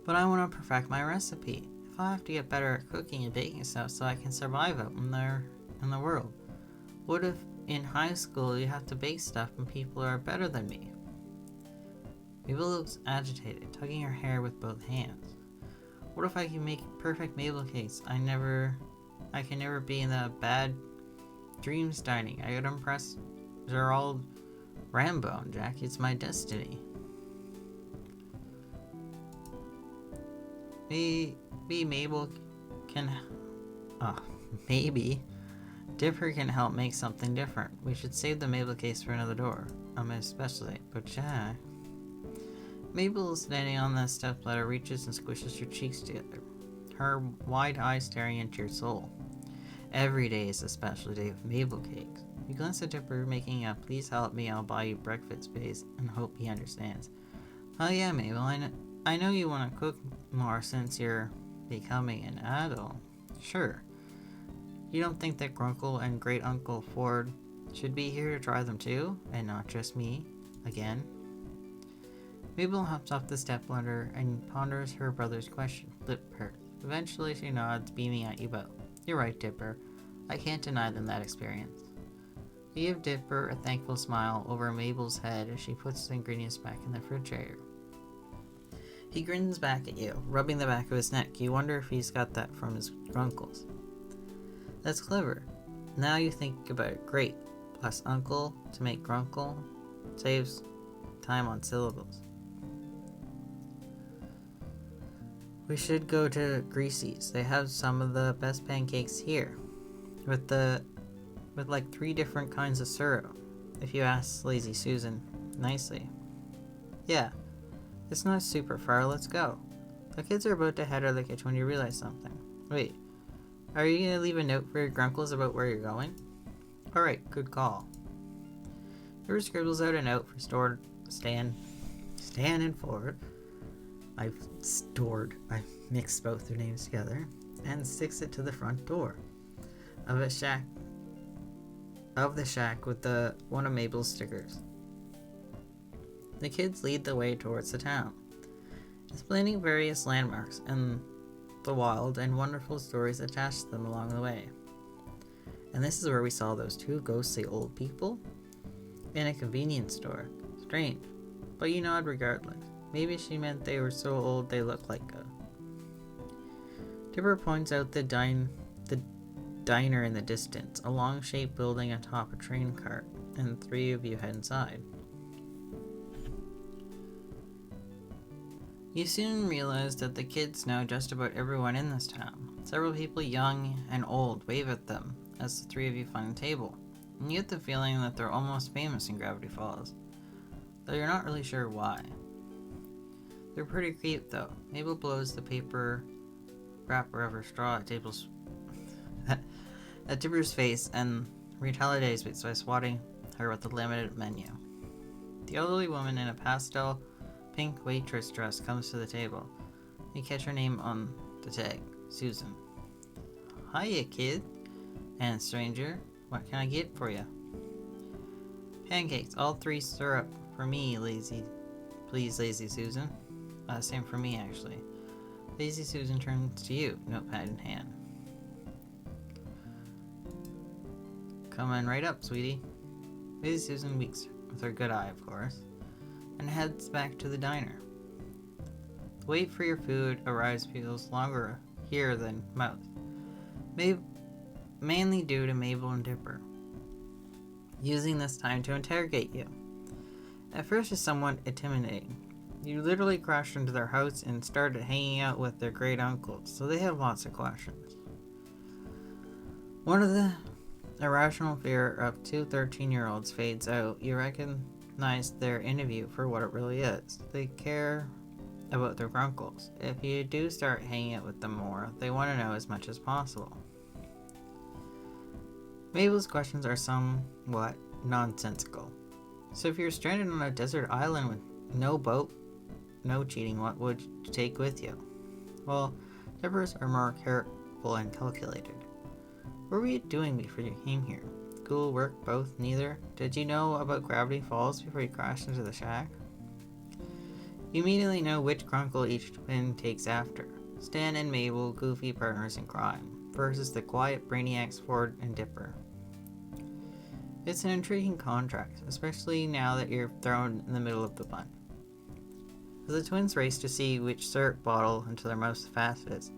[SPEAKER 1] But I want to perfect my recipe. If I have to get better at cooking and baking stuff so I can survive out in the world. What if in high school you have to bake stuff and people are better than me? Mabel looks agitated, tugging her hair with both hands. What if I can make perfect Mabel cakes? I can never be in the bad dreams dining. I gotta impress Gerald Rambo and Jack. It's my destiny. Maybe Dipper can help make something different. We should save the Mabel case for another door. Especially, but Jack. Mabel is standing on the step ladder, reaches and squishes your cheeks together, her wide eyes staring into your soul. Every day is a special day of Mabel cakes. You glance at Dipper, making a "please help me, I'll buy you breakfast" face, and hope he understands. Oh yeah, Mabel, I know you want to cook more since you're becoming an adult. Sure. You don't think that Grunkle and Great Uncle Ford should be here to try them too, and not just me, again? Mabel hops off the stepladder and ponders her brother's question, lip pursed. Eventually she nods, beaming at you both. You're right, Dipper. I can't deny them that experience. You give Dipper a thankful smile over Mabel's head as she puts the ingredients back in the refrigerator. He grins back at you, rubbing the back of his neck. You wonder if he's got that from his grunkles. That's clever. Now you think about it. Great. Plus uncle to make grunkle saves time on syllables. We should go to Greasy's. They have some of the best pancakes here. With like 3 different kinds of syrup. If you ask Lazy Susan nicely. Yeah. It's not super far, let's go. The kids are about to head out of the kitchen when you realize something. Wait, are you gonna leave a note for your grunkles about where you're going? Alright, good call. Dipper scribbles out a note for Stan and Ford. I've mixed both their names together, and sticks it to the front door of the shack with one of Mabel's stickers. The kids lead the way towards the town, explaining various landmarks and the wild and wonderful stories attached to them along the way. And this is where we saw those 2 ghostly old people in a convenience store. Strange, but you nod regardless. Maybe she meant they were so old they looked like a... Dipper points out the diner in the distance, a long-shaped building atop a train cart, and 3 of you head inside. You soon realize that the kids know just about everyone in this town. Several people young and old wave at them as the three of you find the table, and you get the feeling that they're almost famous in Gravity Falls, though you're not really sure why. They're pretty cute though. Mabel blows the paper wrapper of her straw at at Dipper's face and retaliates by swatting her with the limited menu. The elderly woman in a pastel pink waitress dress comes to the table. You catch her name on the tag, Susan. Hiya, kid. And stranger, what can I get for you? Pancakes, all 3 syrup for me, please, lazy Susan. Same for me, actually. Lazy Susan turns to you, notepad in hand. Coming right up, sweetie. Lazy Susan winks with her good eye, of course, and heads back to the diner. The wait for your food arrives feels longer here than most, mainly due to Mabel and Dipper using this time to interrogate you. At first it's somewhat intimidating. You literally crashed into their house and started hanging out with their great uncles, so they have lots of questions. One of the irrational fear of 2 13-year-olds fades out. You recognize their interview for what it really is. They care about their grunkles. If you do start hanging out with them more, they want to know as much as possible. Mabel's questions are somewhat nonsensical. So if you're stranded on a desert island with no boat, no cheating, what would you take with you? Well, Dippers are more careful and calculated. What were you doing before you came here? School, work, both, neither? Did you know about Gravity Falls before you crashed into the shack? You immediately know which grunkle each twin takes after. Stan and Mabel, goofy partners in crime, versus the quiet brainiacs Ford and Dipper. It's an intriguing contrast, especially now that you're thrown in the middle of the bunch. As the twins race to see which syrup bottle into their mouths fastest,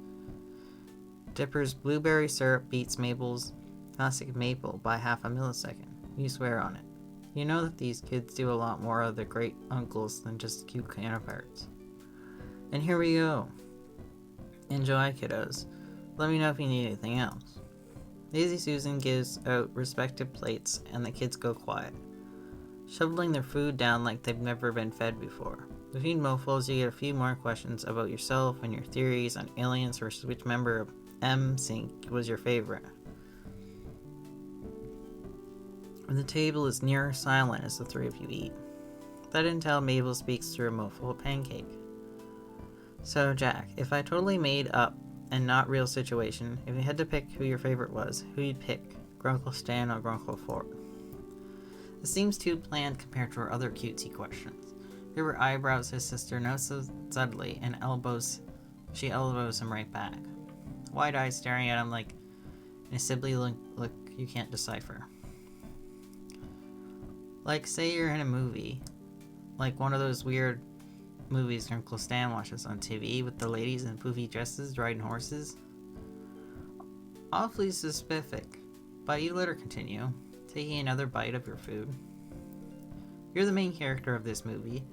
[SPEAKER 1] Dipper's blueberry syrup beats Mabel's classic maple by half a millisecond. You swear on it. You know that these kids do a lot more of their great uncles than just cute counterparts. And here we go. Enjoy, kiddos. Let me know if you need anything else. Lazy Susan gives out respective plates and the kids go quiet, shoveling their food down like they've never been fed before. Between mofos, you get a few more questions about yourself and your theories on aliens versus which member of M-Sync was your favorite. The table is near silent as the 3 of you eat. That until Mabel speaks through a mouthful of pancake. So, Jack, if I totally made up and not real situation, if you had to pick who your favorite was, who you'd pick? Grunkle Stan or Grunkle Ford? This seems too bland compared to her other cutesy questions. Her eyebrows his sister no so subtly and she elbows him right back. Wide eyes staring at him like in a sibley look you can't decipher. Like say you're in a movie, like one of those weird movies Uncle Stan watches on TV with the ladies in poofy dresses riding horses. Awfully specific, but you let her continue, taking another bite of your food. You're the main character of this movie,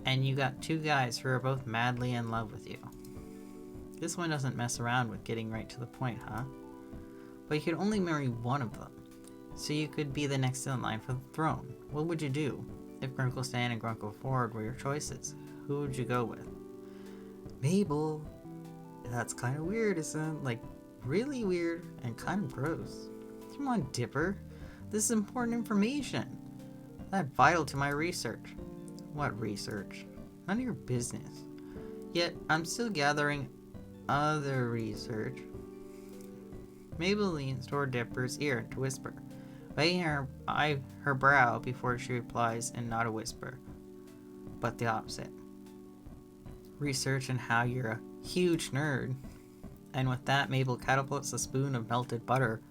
[SPEAKER 1] and you got 2 guys who are both madly in love with you. This one doesn't mess around with getting right to the point, huh? But you could only marry one of them, so you could be the next in line for the throne. What would you do? If Grunkle Stan and Grunkle Ford were your choices, who would you go with? Mabel. That's kind of weird, isn't it? Like, really weird and kind of gross. Come on, Dipper. This is important information. That's vital to my research. What research? None of your business. Yet, I'm still gathering other research. Mabel leans toward Dipper's ear to whisper, weighing her brow before she replies in not a whisper, but the opposite. Research and how you're a huge nerd. And with that, Mabel catapults a spoon of melted butter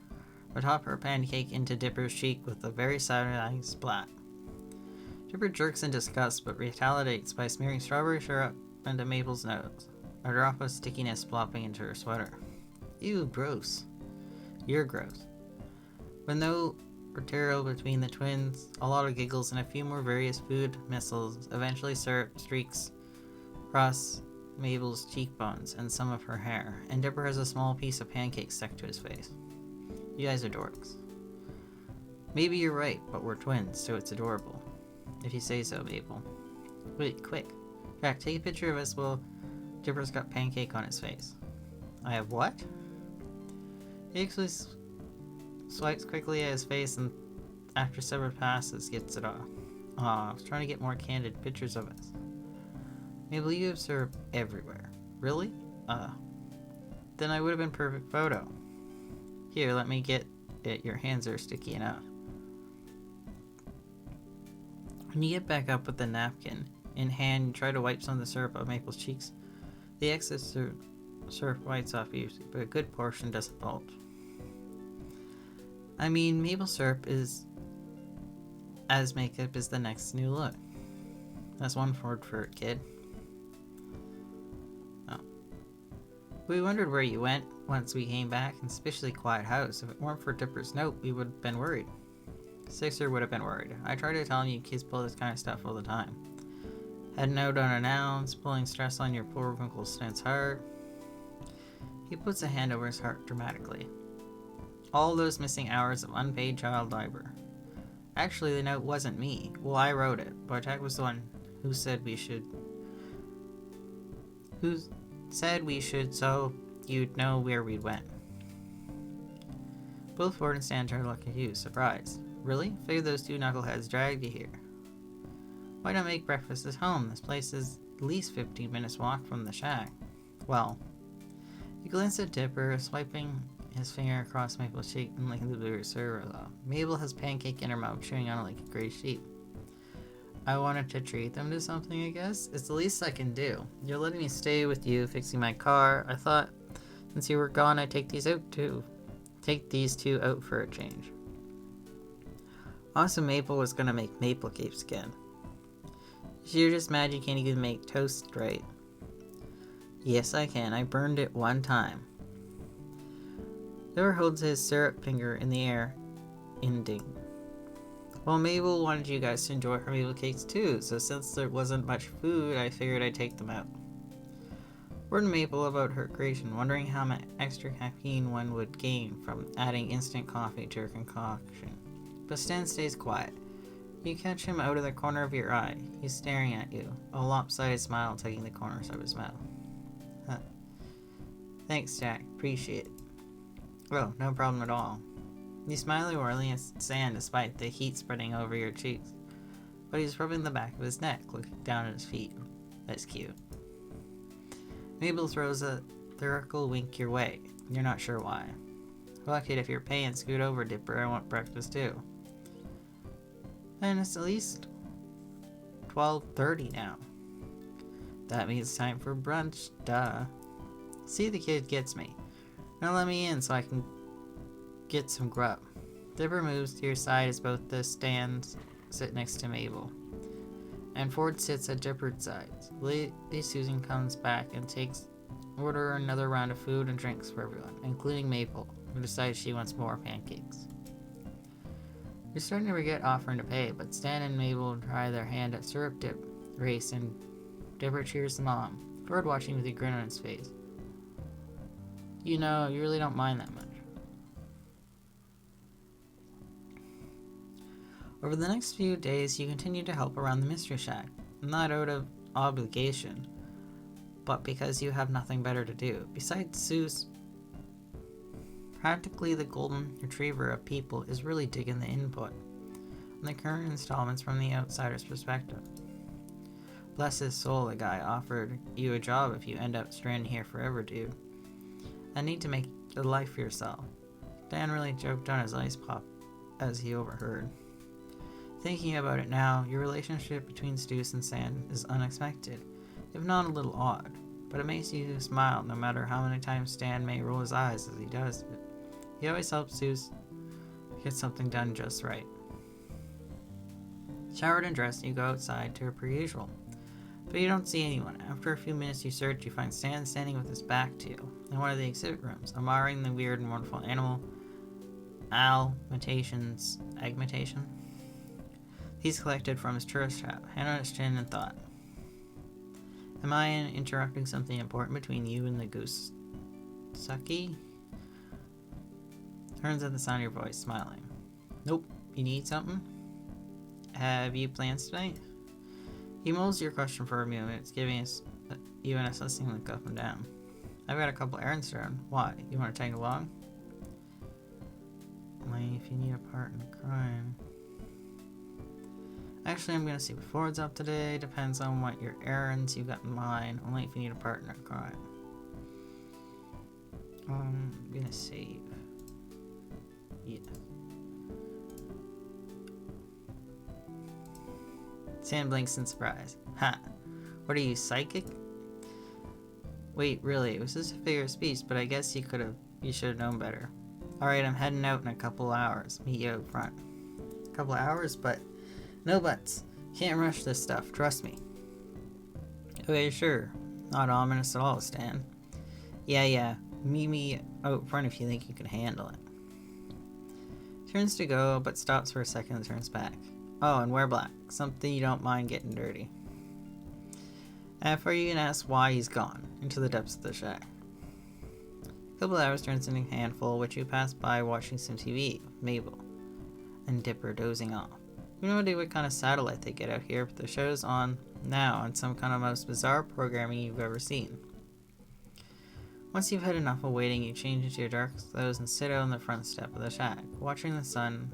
[SPEAKER 1] atop her pancake into Dipper's cheek with a very satisfying splat. Dipper jerks in disgust but retaliates by smearing strawberry syrup into Mabel's nose, a drop of stickiness plopping into her sweater. Ew, gross. You're gross. With no material between the twins, a lot of giggles, and a few more various food missiles, eventually syrup streaks across Mabel's cheekbones and some of her hair, and Dipper has a small piece of pancake stuck to his face. You guys are dorks. Maybe you're right, but we're twins, so it's adorable. If you say so, Mabel. Wait, quick. Jack, take a picture of us while Dipper's got pancake on his face. I have what? He actually swipes quickly at his face and after several passes gets it off. Aw, I was trying to get more candid pictures of us. Mabel, you have syrup everywhere. Really? Then I would have been perfect photo. Here, let me get it. Your hands are sticky enough. When you get back up with the napkin in hand, you try to wipe some of the syrup off Maple's cheeks. The excess syrup wipes off usually, but a good portion doesn't bulge. I mean, maple syrup is as makeup is the next new look. That's one word for it, kid. Oh. We wondered where you went once we came back, and especially quiet house. If it weren't for Dipper's note, we would have been worried. Sixer would have been worried. I try to tell him you kids pull this kind of stuff all the time. Had a note unannounced, pulling stress on your poor Uncle Snit's heart. He puts a hand over his heart dramatically. All those missing hours of unpaid child labor. Actually, the note wasn't me. Well, I wrote it. Bartek was the one who said we should, so you'd know where we went. Both Ford and Stan turned to look at you, surprised. Really? Figured those two knuckleheads dragged you here. Why not make breakfast at home? This place is at least 15 minutes walk from the shack. Well, you glance at Dipper, swiping his finger across Maple's cheek and licking the blue cereal off. Mabel has pancake in her mouth, chewing on it like a gray sheep. I wanted to treat them to something, I guess. It's the least I can do. You're letting me stay with you, fixing my car. I thought, since you were gone, I'd take these two out for a change. Also, Maple was gonna make maple capes again. You're just mad you can't even make toast right. Yes, I can. I burned it one time. Dipper holds his syrup finger in the air, ending. Well, Mabel wanted you guys to enjoy her maple cakes too, so since there wasn't much food, I figured I'd take them out. Word to Maple about her creation, wondering how much extra caffeine one would gain from adding instant coffee to her concoction. But Stan stays quiet. You catch him out of the corner of your eye. He's staring at you, a lopsided smile tugging the corners of his mouth. Huh. Thanks, Jack. Appreciate it. Oh, no problem at all. You smile warmly at Stan despite the heat spreading over your cheeks. But he's rubbing the back of his neck, looking down at his feet. That's cute. Mabel throws a theatrical wink your way. You're not sure why. Well, kid, if you're paying, scoot over, Dipper. I want breakfast too. And it's at least 12:30 now. That means it's time for brunch, duh. See, the kid gets me. Now let me in so I can get some grub. Dipper moves to your side as both the stands sit next to Mabel. And Ford sits at Dipper's side. Lady Susan comes back and takes order another round of food and drinks for everyone, including Maple, who decides she wants more pancakes. You're starting to regret offering to pay, but Stan and Mabel try their hand at syrup dip race, and Dipper cheers them on, Ford watching with a grin on his face. You know, you really don't mind that much. Over the next few days, you continue to help around the Mystery Shack, not out of obligation, but because you have nothing better to do. Besides Seuss, practically the golden retriever of people is really digging the input on the current installments from the outsider's perspective. Bless his soul, the guy offered you a job if you end up stranded here forever, dude. I need to make a life for yourself. Dan really joked on his ice pop as he overheard. Thinking about it now, your relationship between Seuss and Stan is unexpected, if not a little odd, but it makes you smile no matter how many times Stan may roll his eyes as he does it. He always helps Seuss get something done just right. Showered and dressed, you go outside to her per usual, but you don't see anyone. After a few minutes you search, you find Stan standing with his back to you in one of the exhibit rooms, admiring the weird and wonderful animal augmentation he's collected from his tourist trap, hand on his chin in thought. Am I interrupting something important between you and the goose sucky? Turns at the sound of your voice, smiling. Nope. You need something? Have you plans tonight? He mulls your question for a moment. It's giving us even assessing look up and down. I've got a couple errands to run. Why? You want to tag along? Only if you need a part in crime. Actually, I'm gonna see what Ford's up today. Depends on what your errands you got in mind. Only if you need a partner in crime. I'm gonna save. Yeah. Sam blinks in surprise. Ha! What are you, psychic? Wait, really? It was just a figure of speech, but I guess you should have known better. Alright, I'm heading out in a couple hours. Meet you out front. A couple hours, but no buts. Can't rush this stuff, trust me. Okay, sure. Not ominous at all, Stan. Yeah. Meet me out front if you think you can handle it. Turns to go, but stops for a second and turns back. Oh, and wear black. Something you don't mind getting dirty. After you can ask why he's gone, into the depths of the shack. A couple of hours turns into a handful, which you pass by watching some TV with Mabel and Dipper dozing off. You have no idea what kind of satellite they get out here, but the show's on now on some kind of most bizarre programming you've ever seen. Once you've had enough of waiting, you change into your dark clothes and sit out on the front step of the shack, watching the sun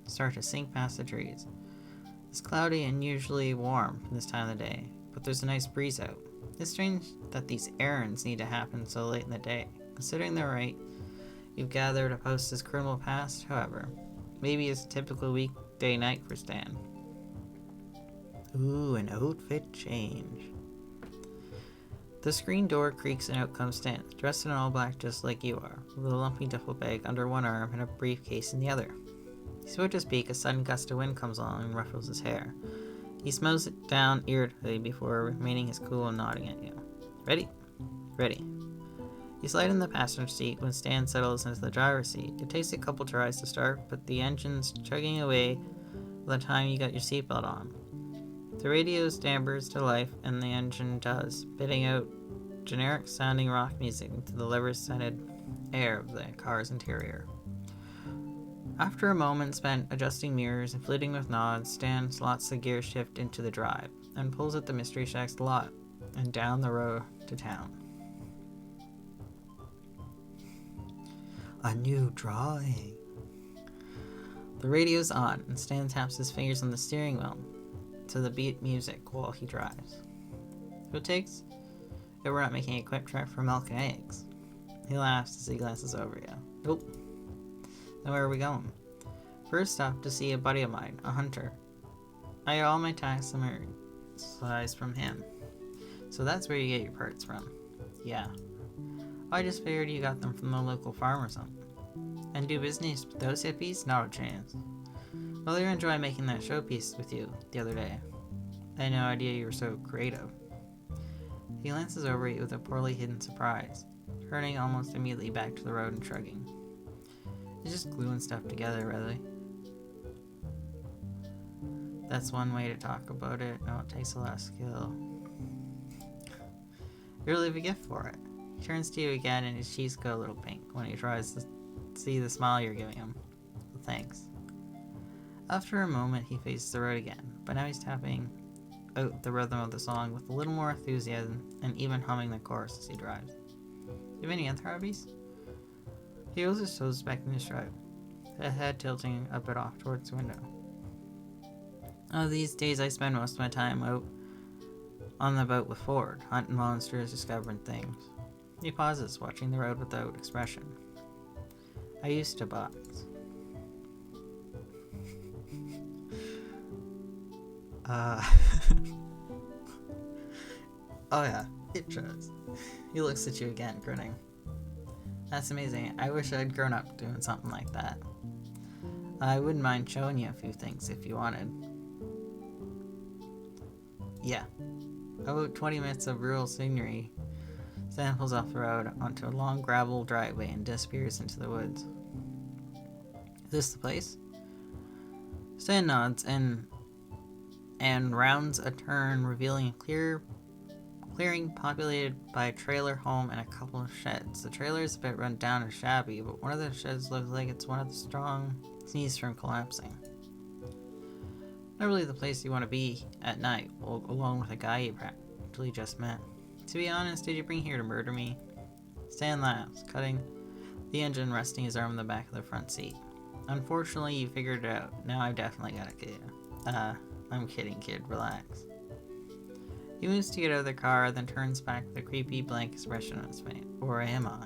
[SPEAKER 1] start to sink past the trees. It's cloudy and usually warm for this time of the day, but there's a nice breeze out. It's strange that these errands need to happen so late in the day. Considering the rate you've gathered to post this criminal past, however, maybe it's a typical weekday night for Stan. Ooh, an outfit change. The screen door creaks and out comes Stan, dressed in all black just like you are, with a lumpy duffel bag under one arm and a briefcase in the other. He's about to speak, a sudden gust of wind comes along and ruffles his hair. He smells it down irritably before remaining his cool and nodding at you. Ready? Ready. You slide in the passenger seat when Stan settles into the driver's seat. It takes a couple tries to start, but the engine's chugging away by the time you got your seatbelt on. The radio stammers to life, and the engine does, spitting out generic-sounding rock music into the liver-scented air of the car's interior. After a moment spent adjusting mirrors and flitting with nods, Stan slots the gear shift into the drive and pulls at the Mystery Shack's lot and down the road to town. A new drawing. The radio's on, and Stan taps his fingers on the steering wheel to the beat music while he drives. Who takes? If we're not making a quick trip for milk and eggs. He laughs as he glances over you. Nope. Then where are we going? First stop to see a buddy of mine, a hunter. I get all my tax and supplies from him. So that's where you get your parts from. Yeah. I just figured you got them from the local farm or something. And do business with those hippies? Not a chance. Well, you enjoyed making that showpiece with you the other day. I had no idea you were so creative. He glances over at you with a poorly hidden surprise, turning almost immediately back to the road and shrugging. He's just gluing stuff together, really. That's one way to talk about it. No, it takes a lot of skill. You really have a gift for it. He turns to you again and his cheeks go a little pink when he tries to see the smile you're giving him. Well, thanks. After a moment, he faces the road again, but now he's tapping out the rhythm of the song with a little more enthusiasm and even humming the chorus as he drives. Do you have any other hobbies? He rolls his toes back in his stride, his head tilting a bit off towards the window. These days I spend most of my time out on the boat with Ford, hunting monsters, discovering things. He pauses, watching the road without expression. I used to box. Oh yeah, it does. He looks at you again, grinning. That's amazing. I wish I'd grown up doing something like that. I wouldn't mind showing you a few things if you wanted. Yeah. About 20 minutes of rural scenery. Stan pulls off the road onto a long gravel driveway and disappears into the woods. Is this the place? Stan nods and rounds a turn, revealing a clearing populated by a trailer home and a couple of sheds. The trailer is a bit run down and shabby, but one of the sheds looks like it's one of the strong sneeze from collapsing. Not really the place you want to be at night, alone with a guy you practically just met. To be honest, did you bring here to murder me? Stan laughs, cutting the engine, resting his arm on the back of the front seat. Unfortunately, you figured it out. Now I've definitely got to kill you. I'm kidding, kid. Relax. He moves to get out of the car, then turns back with a creepy, blank expression on his face. Or am I?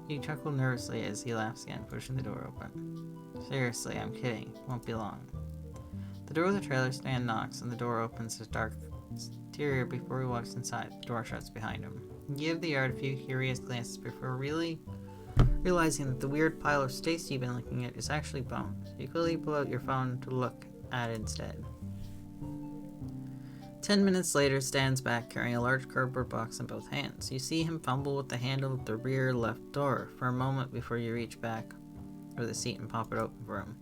[SPEAKER 1] You chuckle nervously as he laughs again, pushing the door open. Seriously, I'm kidding. Won't be long. The door of the trailer stand knocks, and the door opens to dark exterior before he walks inside. The door shuts behind him. You give the yard a few curious glances before realizing that the weird pile of Stacy you've been looking at is actually bones. You quickly pull out your phone to look at it instead. 10 minutes later, Stan's back carrying a large cardboard box in both hands. You see him fumble with the handle of the rear left door for a moment before you reach back for the seat and pop it open for him.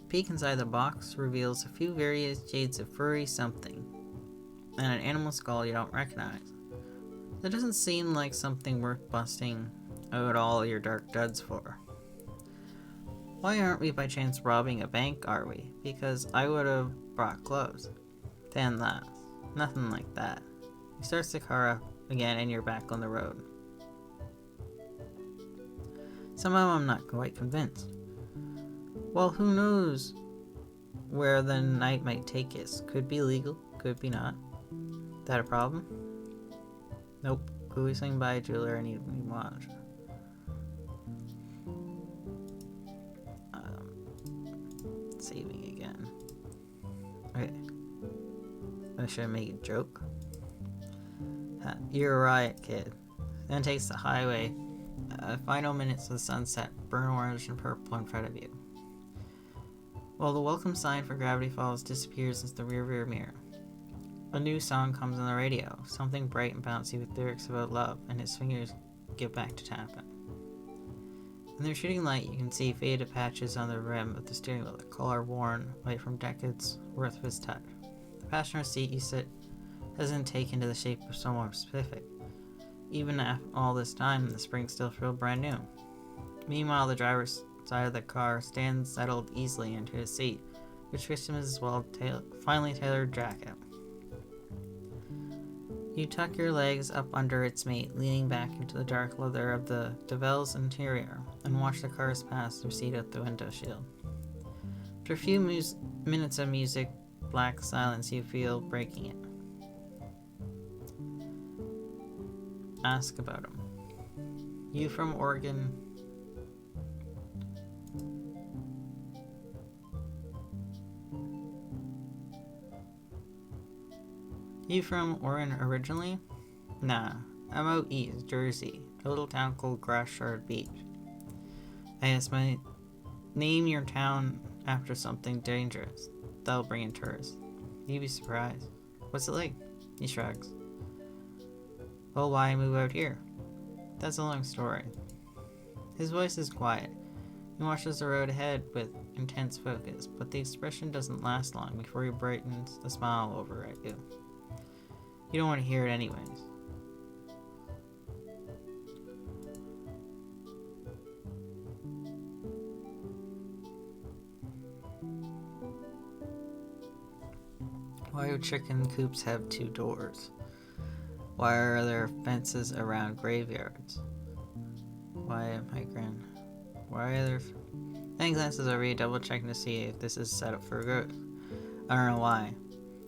[SPEAKER 1] Peek inside the box reveals a few various shades of furry something and an animal skull you don't recognize. That doesn't seem like something worth busting out all your dark duds for. Why aren't we by chance robbing a bank, are we? Because I would have brought clothes. Stan laughs. Nothing like that. He starts the car up again and you're back on the road. Somehow I'm not quite convinced. Well, who knows where the night might take us. Could be legal, could be not. That a problem? Nope. Could we swing by a jeweler and need me watch? Saving again. Okay. Should I make a joke? You're a riot, kid. Then takes the highway. Final minutes of the sunset, burn orange and purple in front of you. While the welcome sign for Gravity Falls disappears into the rearview mirror. A new song comes on the radio, something bright and bouncy with lyrics about love, and his fingers get back to tapping. In the shooting light, you can see faded patches on the rim of the steering wheel, the color worn away from decades worth of his touch. The passenger seat you sit doesn't take into the shape of someone specific. Even after all this time, the springs still feel brand new. Meanwhile, the driver's side of the car stands settled easily into his seat, which fits him as finely tailored jacket. You tuck your legs up under its mate, leaning back into the dark leather of the DeVille's interior, and watch the cars pass their seat out the window shield. After a few minutes of music, black silence, you feel breaking it. Ask about him. You from Oregon? You from Oregon originally? Nah, I'm out east, Jersey, a little town called Grashard Beach. I asked name your town after something dangerous. That'll bring in tourists. You'd be surprised. What's it like? He shrugs. Well, why move out here? That's a long story. His voice is quiet. He watches the road ahead with intense focus, but the expression doesn't last long before he brightens a smile over at you. You don't want to hear it anyways. Why do chicken coops have two doors? Why are there fences around graveyards? Why are there... Then glances over you, double checking to see if this is set up for a ghost. I don't know why.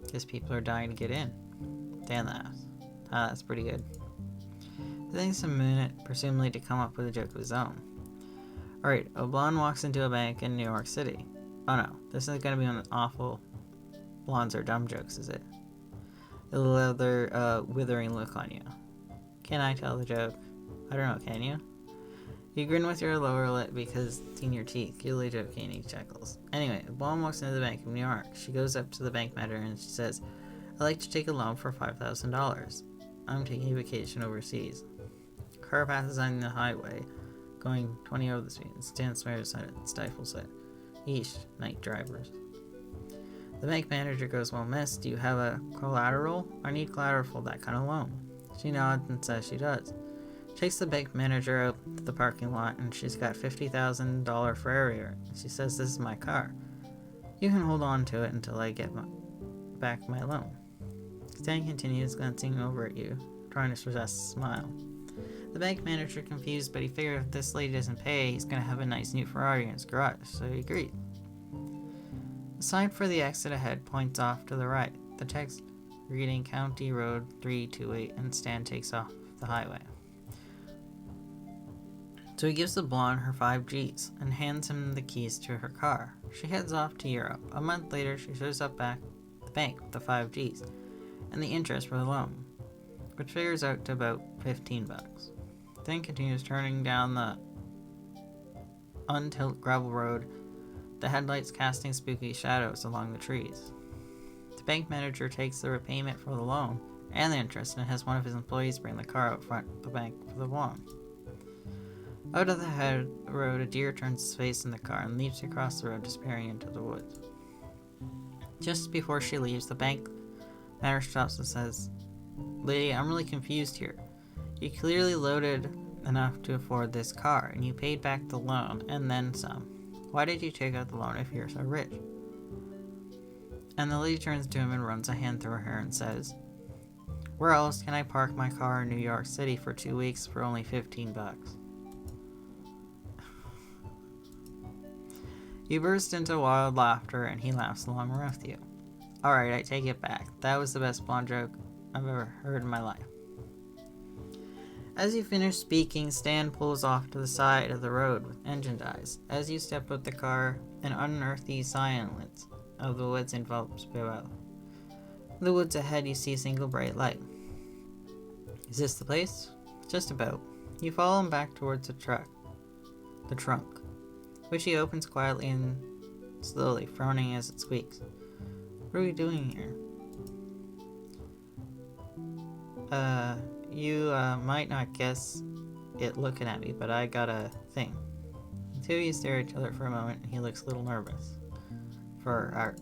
[SPEAKER 1] Because people are dying to get in. Dan laughs. Ah, that's pretty good. He thinks a minute, presumably to come up with a joke of his own. Alright, a blonde walks into a bank in New York City. Oh no, this is gonna be an awful blondes are dumb jokes, is it? It'll have their withering look on you. Can I tell the joke? I don't know, can you? You grin with your lower lip because it's in your teeth. You're really joking, he chuckles. Anyway, a blonde walks into the Bank of New York. She goes up to the bank manager and she says, I'd like to take a loan for $5,000. I'm taking a vacation overseas. Car passes on the highway, going 20 over the speed, and Stan swears at it and stifles it. Yeesh, night drivers. The bank manager goes, "Well, miss, do you have a collateral? I need collateral for that kind of loan." She nods and says she does. Takes the bank manager out to the parking lot, and she's got $50,000 Ferrari. She says, "This is my car. You can hold on to it until I get back my loan." Stan continues glancing over at you, trying to suppress a smile. The bank manager confused, but he figured if this lady doesn't pay, he's going to have a nice new Ferrari in his garage, so he agreed. The sign for the exit ahead points off to the right. The text reading County Road 328, and Stan takes off the highway. So he gives the blonde her 5 Gs and hands him the keys to her car. She heads off to Europe. A month later, she shows up back at the bank with the 5 Gs and the interest for the loan, which figures out to about $15. Then continues turning down the untilt gravel road, the headlights casting spooky shadows along the trees. The bank manager takes the repayment for the loan and the interest and has one of his employees bring the car out front of the bank for the loan. Out of the head road, a deer turns its face in the car and leaps across the road, disappearing into the woods. Just before she leaves, the bank manager stops and says, "Lady, I'm really confused here. You clearly loaded enough to afford this car, and you paid back the loan, and then some. Why did you take out the loan if you're so rich?" And the lady turns to him and runs a hand through her hair and says, "Where else can I park my car in New York City for 2 weeks for only $15? You burst into wild laughter, and he laughs along with you. "Alright, I take it back. That was the best blonde joke I've ever heard in my life." As you finish speaking, Stan pulls off to the side of the road with engine eyes. As you step out the car, an unearthly silence of the woods envelops below. In the woods ahead, you see a single bright light. Is this the place? Just about. You follow him back towards the trunk, which he opens quietly and slowly, frowning as it squeaks. "What are we doing here?" You might not guess it looking at me, but I got a thing." The two of you stare at each other for a moment, and he looks a little nervous. "For art."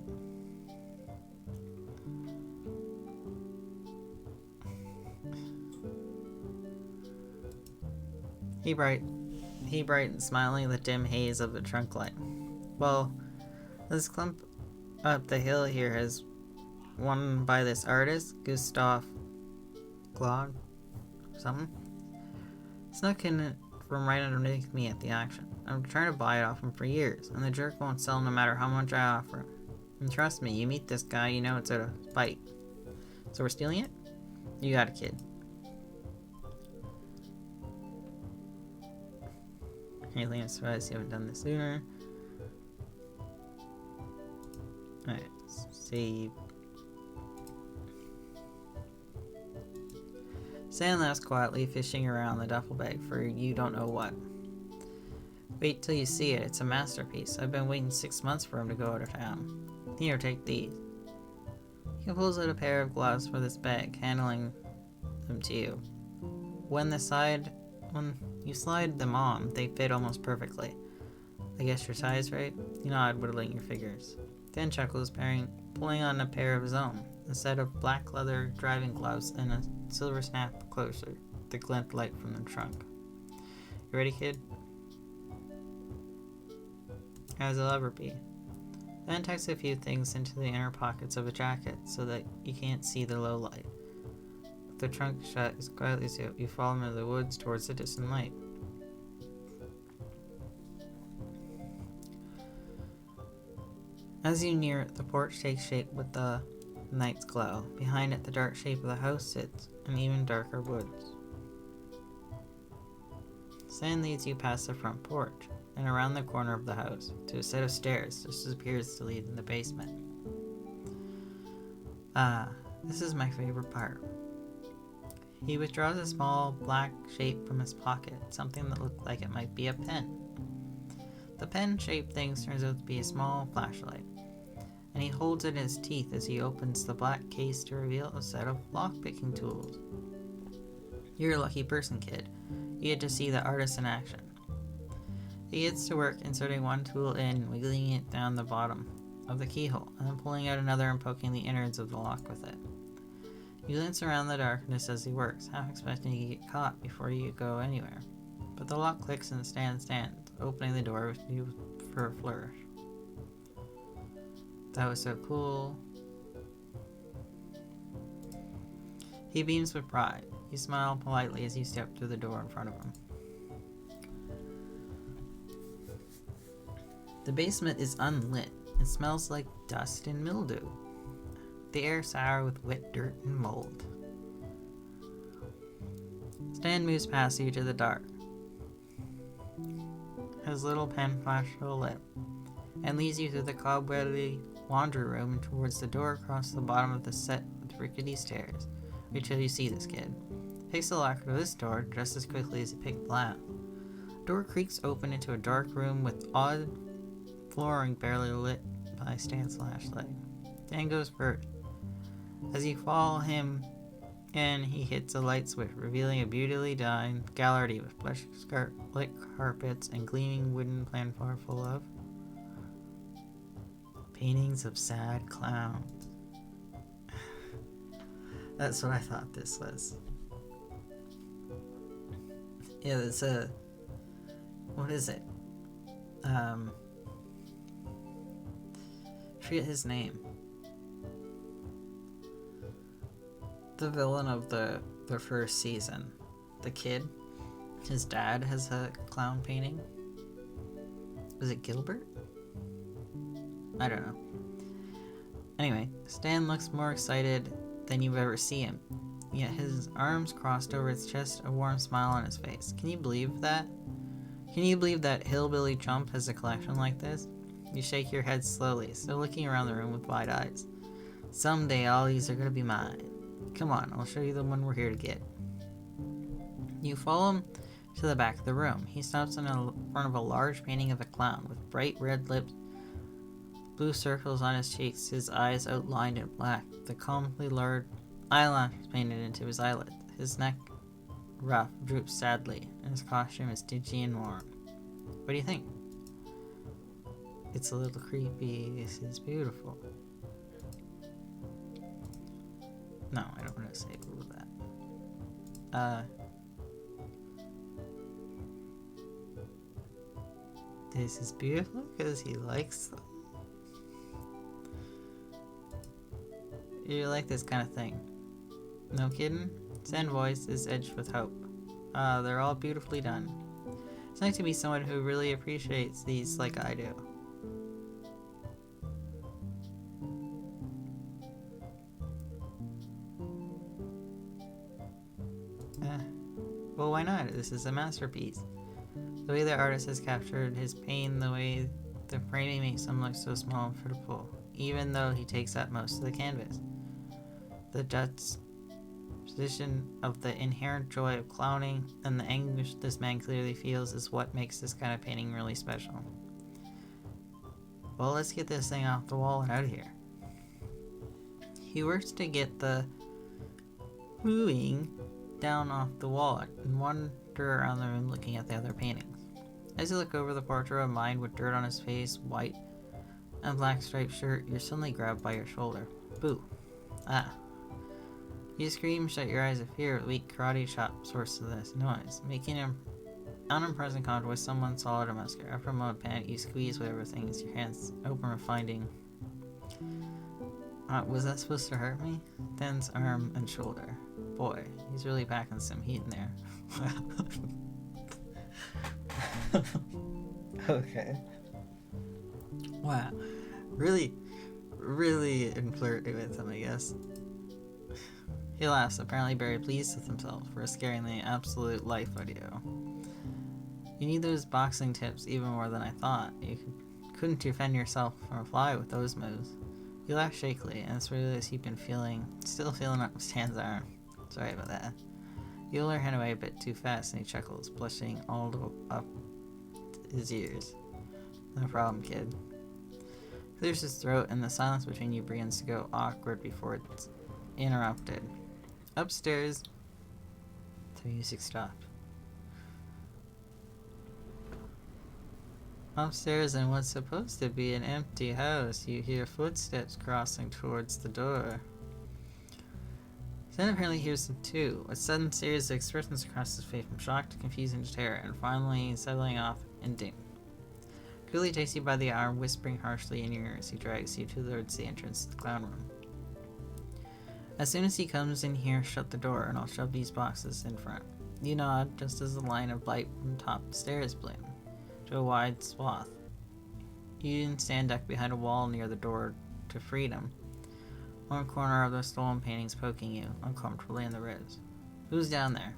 [SPEAKER 1] He brightens, smiling in the dim haze of the trunk light. "Well, this clump up the hill here is one by this artist, Gustav Glog, something. Snuck in from right underneath me at the auction. I'm trying to buy it off him for years, and the jerk won't sell no matter how much I offer him. And trust me, you meet this guy, you know it's out of spite. So we're stealing it? You got it, kid." Alien, surprised you haven't done this sooner. Alright, save. Stan laughs quietly, fishing around the duffel bag for you don't know what. "Wait till you see it. It's a masterpiece. I've been waiting 6 months for him to go out of town. Here, take these." He pulls out a pair of gloves for this bag, handing them to you. When you slide them on, they fit almost perfectly. "I guess your size, right?" You nod, whittling your fingers. Then chuckles, pulling on a pair of his own, a set of black leather driving gloves and a silver snap closer, the glint light from the trunk. "You ready, kid?" "As I'll ever be." Then tucks a few things into the inner pockets of a jacket so that you can't see the low light. With the trunk shut as quietly as you follow him into the woods towards the distant light. As you near it, the porch takes shape with the night's glow. Behind it, the dark shape of the house sits in even darker woods. Stan leads you past the front porch and around the corner of the house to a set of stairs that appears to lead in the basement. This is my favorite part." He withdraws a small black shape from his pocket, something that looked like it might be a pen. The pen-shaped thing turns out to be a small flashlight, and he holds it in his teeth as he opens the black case to reveal a set of lock-picking tools. "You're a lucky person, kid. You get to see the artist in action." He gets to work inserting one tool in, wiggling it down the bottom, of the keyhole, and then pulling out another and poking the innards of the lock with it. You glance around the darkness as he works, half expecting to get caught before you go anywhere. But the lock clicks and Stan stands, opening the door with you for a flourish. That was so cool. He beams with pride. You smile politely as you step through the door in front of him. The basement is unlit. It smells like dust and mildew. The air sour with wet dirt and mold. Stan moves past you to the dark. His little pen flashes to a lip and leads you through the cobwebby laundry room towards the door across the bottom of the set with rickety stairs. Wait till you see this kid. Picks the lock of this door just as quickly as he picked the last. Door creaks open into a dark room with odd flooring barely lit by Stan's flashlight. Dan goes first. As you follow him in, he hits a light switch, revealing a beautifully done gallery with plush lit carpets and gleaming wooden platform full of paintings of sad clowns. That's what I thought this was. Yeah, it's a... What is it? Forget his name. The villain of the first season. The kid. His dad has a clown painting. Was it Gilbert? I don't know. Anyway, Stan looks more excited than you've ever seen him. Yet his arms crossed over his chest, a warm smile on his face. Can you believe that? Can you believe that hillbilly chump has a collection like this? You shake your head slowly, still looking around the room with wide eyes. Someday all these are gonna be mine. Come on, I'll show you the one we're here to get. You follow him to the back of the room. He stops in front of a large painting of a clown with bright red lips, blue circles on his cheeks, his eyes outlined in black, the calmly lured eyelashes painted into his eyelids. His neck ruff droops sadly, and his costume is dingy and worn. What do you think? It's a little creepy. This is beautiful. No, I don't want to say all that. This is beautiful because he likes them. You like this kind of thing. No kidding? Zen's voice is edged with hope. They're all beautifully done. It's nice to be someone who really appreciates these like I do. Well, why not? This is a masterpiece. The way the artist has captured his pain, the way the framing makes him look so small and pitiful, even though he takes up most of the canvas. The juxtaposition of the inherent joy of clowning and the anguish this man clearly feels is what makes this kind of painting really special. Well, let's get this thing off the wall and out of here. He works to get the wooing down off the wall and wander around the room looking at the other paintings. As you look over the portrait of a mind with dirt on his face, white and black striped shirt, you're suddenly grabbed by your shoulder. Boo. Ah. You scream, shut your eyes in fear. A weak karate chop source of this noise, making an unimpressive contact with someone solid or muscular. After a moment of panic, you squeeze whatever things your hands open or finding. Was that supposed to hurt me? Dan's arm and shoulder. Boy, he's really packing some heat in there. Okay. Wow. Really flirty with him, I guess. He laughs, apparently very pleased with himself for scaring the absolute life out of you. You need those boxing tips even more than I thought. You couldn't defend yourself from a fly with those moves. You laugh shakily, and it's really as you've been still feeling up Stan's arm. Sorry about that. You pull her hand away a bit too fast, and he chuckles, blushing all up his ears. No problem, kid. Clears his throat, and the silence between you begins to go awkward before it's interrupted. Upstairs, the music stopped. Upstairs in what's supposed to be an empty house, you hear footsteps crossing towards the door. Stan apparently hears them too. A sudden series of expressions across his face from shock to confusion to terror, and finally settling off in doom. Cooley takes you by the arm, whispering harshly in your ear as he drags you towards the entrance to the clown room. As soon as he comes in here, shut the door, and I'll shove these boxes in front. You nod, just as a line of light from top stairs bloom to a wide swath. You stand ducked behind a wall near the door to freedom. One corner of the stolen paintings poking you uncomfortably in the ribs. Who's down there?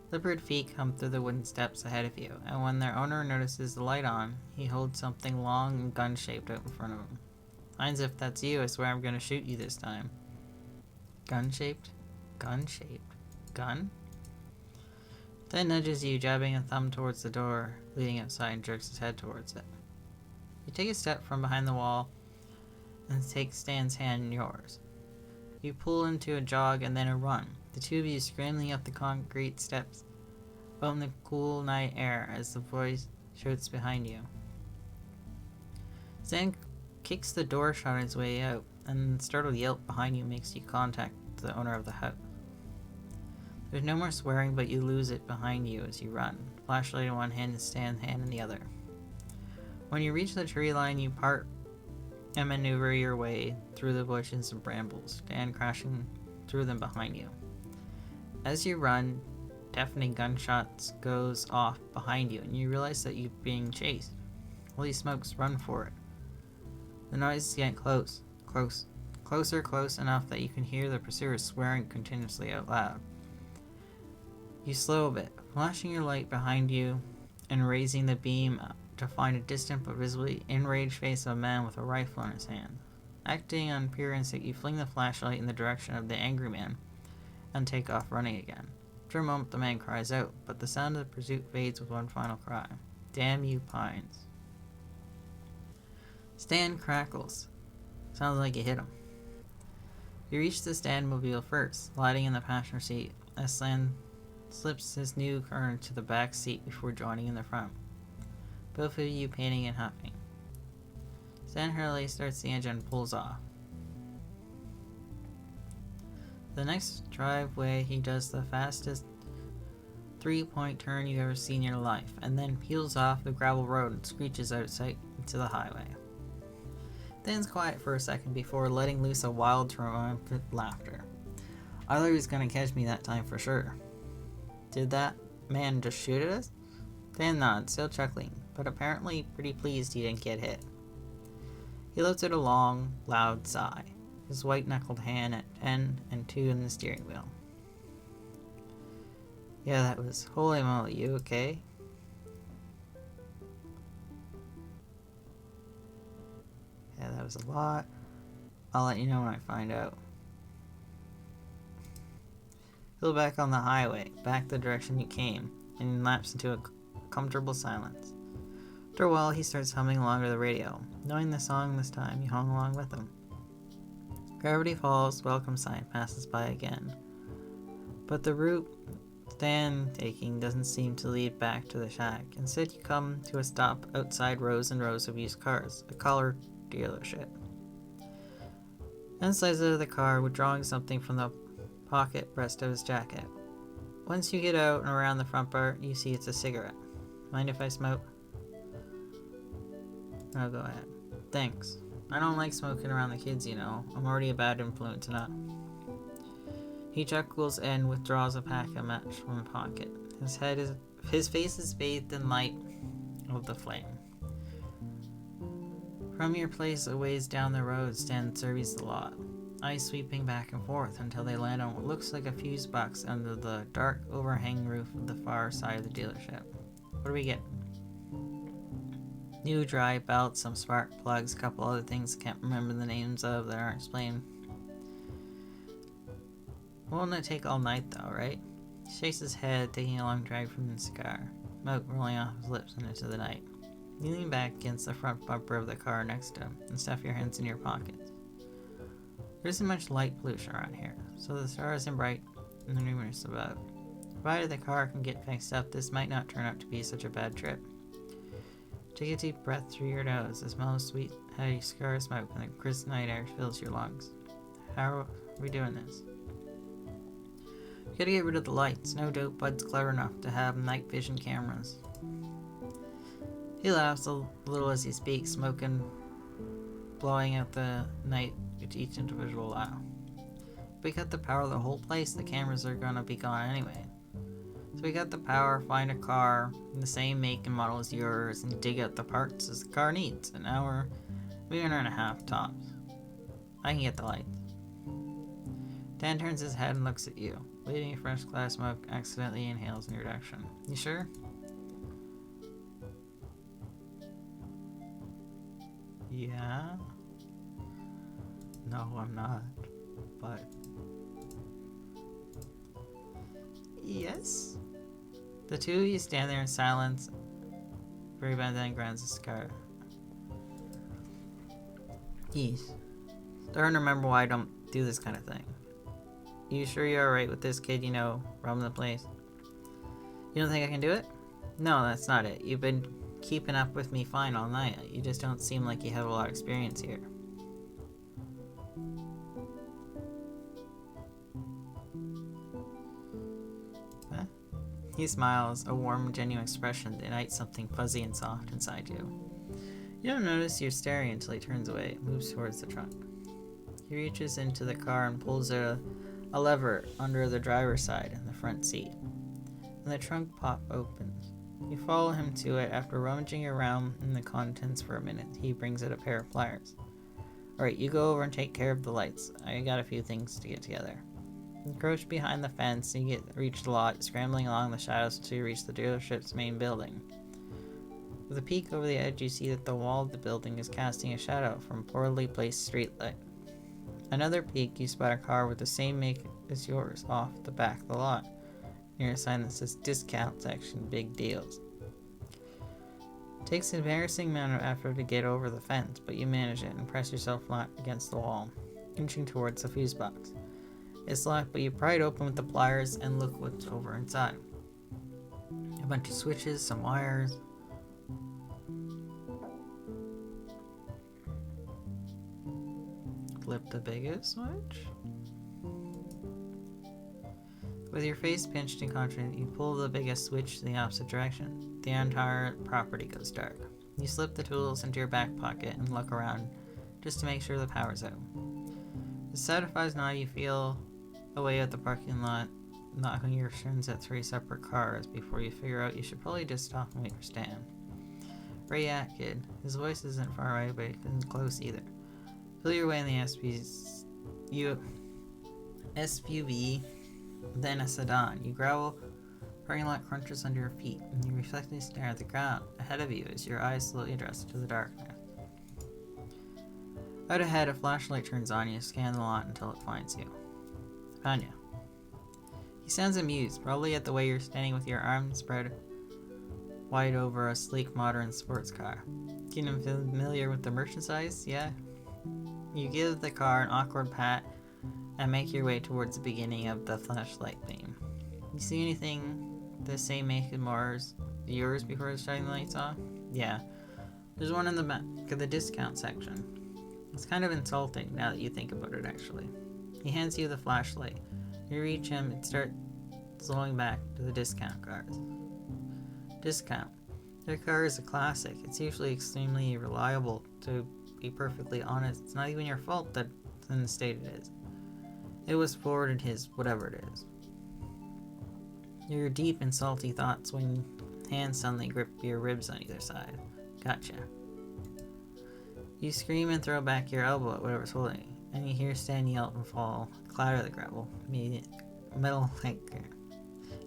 [SPEAKER 1] Slippered feet come through the wooden steps ahead of you, and when their owner notices the light on, he holds something long and gun-shaped out in front of him. Finds if that's you, I swear I'm gonna shoot you this time. Gun-shaped? Gun-shaped? Gun? Then nudges you, jabbing a thumb towards the door leading outside, and jerks his head towards it. You take a step from behind the wall and take Stan's hand in yours. You pull into a jog and then a run, the two of you scrambling up the concrete steps out in the cool night air as the voice shouts behind you. Stan kicks the door shut on his way out, and the startled yelp behind you makes you contact the owner of the house. There's no more swearing, but you lose it behind you as you run, flashlight in one hand and Stan's hand in the other. When you reach the tree line, you part and maneuver your way through the bushes and brambles, Stan crashing through them behind you. As you run, deafening gunshots goes off behind you, and you realize that you're being chased. Holy smokes, run for it. The noises get close enough that you can hear the pursuers swearing continuously out loud. You slow a bit, flashing your light behind you and raising the beam to find a distant but visibly enraged face of a man with a rifle in his hand. Acting on pure instinct, you fling the flashlight in the direction of the angry man and take off running again. After a moment, the man cries out, but the sound of the pursuit fades with one final cry. Damn you, Pines. Stan crackles. Sounds like you hit him. You reach the Stanmobile first, sliding in the passenger seat as Stan slips his new car into the back seat before joining in the front. Both of you panting and huffing. Stan hurriedly starts the engine and pulls off. The next driveway, he does the fastest three-point turn you've ever seen in your life, and then peels off the gravel road and screeches outside into the highway. Stan's quiet for a second before letting loose a wild, triumphant laughter. I thought he was gonna catch me that time for sure. Did that man just shoot at us? Stan nods, still chuckling, but apparently pretty pleased he didn't get hit. He lifted a long, loud sigh, his white-knuckled hand at 10 and 2 in the steering wheel. Yeah, that was... Holy moly, you okay? Yeah, that was a lot. I'll let you know when I find out. He'll back on the highway, back the direction you came, and lapse into a comfortable silence. After a while, he starts humming along to the radio. Knowing the song this time, you hum along with him. Gravity Falls welcome sign passes by again. But the route Stan taking doesn't seem to lead back to the shack. Instead, you come to a stop outside rows and rows of used cars, a car dealership. Stan slides out of the car, withdrawing something from the pocket breast of his jacket. Once you get out and around the front bar, you see it's a cigarette. Mind if I smoke? No, go ahead. Thanks. I don't like smoking around the kids, you know. I'm already a bad influence enough. He chuckles and withdraws a pack of matches from the pocket. His face is bathed in light of the flame. From your place a ways down the road, Stan surveys the lot, eyes sweeping back and forth until they land on what looks like a fuse box under the dark overhang roof of the far side of the dealership. What do we get? New dry belts, some spark plugs, a couple other things I can't remember the names of that aren't explained. Won't it take all night though, right? He shakes his head, taking a long drag from the cigar, smoke rolling off his lips and into the night. You lean back against the front bumper of the car next to him and stuff your hands in your pockets. There isn't much light pollution around here, so the stars are bright and numerous above. Provided the car can get fixed up, this might not turn out to be such a bad trip. Take a deep breath through your nose. The smell of sweet, heady cigar smoke and the crisp night air fills your lungs. How are we doing this? You gotta get rid of the lights. No dope bud's clever enough to have night vision cameras. He laughs a little as he speaks, smoking, blowing out the night with each individual laugh. If we cut the power of the whole place, the cameras are gonna be gone anyway. So we got the power, find a car in the same make and model as yours, and dig out the parts as the car needs. An hour, maybe an hour and a half tops. I can get the lights. Dan turns his head and looks at you. Waving a fresh cloud of smoke, accidentally inhales in your direction. You sure? Yeah? No, I'm not. But... yes? The two of you stand there in silence. Very bad then grabs a cigar. Yeesh. Starting to remember why I don't do this kind of thing. You sure you're alright with this kid, you know, robbing the place? You don't think I can do it? No, that's not it. You've been keeping up with me fine all night. You just don't seem like you have a lot of experience here. Huh? He smiles, a warm, genuine expression that ignites something fuzzy and soft inside you. You don't notice you're staring until he turns away, moves towards the trunk. He reaches into the car and pulls a lever under the driver's side in the front seat, and the trunk pop opens. You follow him to it. After rummaging around in the contents for a minute, he brings out a pair of pliers. Alright, you go over and take care of the lights. I got a few things to get together. You crouch behind the fence and you reach the lot, scrambling along the shadows until you reach the dealership's main building. With a peek over the edge, you see that the wall of the building is casting a shadow from a poorly placed streetlight. Another peek, you spot a car with the same make as yours off the back of the lot, near a sign that says discount section, big deals. It takes an embarrassing amount of effort to get over the fence, but you manage it and press yourself flat against the wall, inching towards the fuse box. It's locked, but you pry it open with the pliers and look what's over inside. A bunch of switches, some wires. Flip the biggest switch. With your face pinched and confident, you pull the biggest switch in the opposite direction. The entire property goes dark. You slip the tools into your back pocket and look around just to make sure the power's out. As satisfied now, you feel a way out the parking lot, knocking your shins at 3 separate cars before you figure out you should probably just stop and wait for Stan. Where you at, kid? His voice isn't far away, but it isn't close either. Feel your way in the SUV, then a sedan. You growl, parking lot crunches under your feet, and you reflectively stare at the ground ahead of you as your eyes slowly adjust to the darkness. Out ahead, a flashlight turns on. You scan the lot until it finds you. Found you. He sounds amused, probably at the way you're standing with your arms spread wide over a sleek modern sports car. Getting familiar with the merchandise, yeah? You give the car an awkward pat and make your way towards the beginning of the flashlight beam. You see anything the same make and more as yours before shutting the lights off? Yeah. There's one in the back of the discount section. It's kind of insulting now that you think about it, actually. He hands you the flashlight. You reach him and start slowing back to the discount cars. Discount. Their car is a classic. It's usually extremely reliable. To be perfectly honest, it's not even your fault that it's in the state it is. It was forwarded his whatever it is. Your deep and salty thoughts when hands suddenly grip your ribs on either side. Gotcha. You scream and throw back your elbow at whatever's holding you, and you hear Stan yell and fall, clatter the gravel, metal like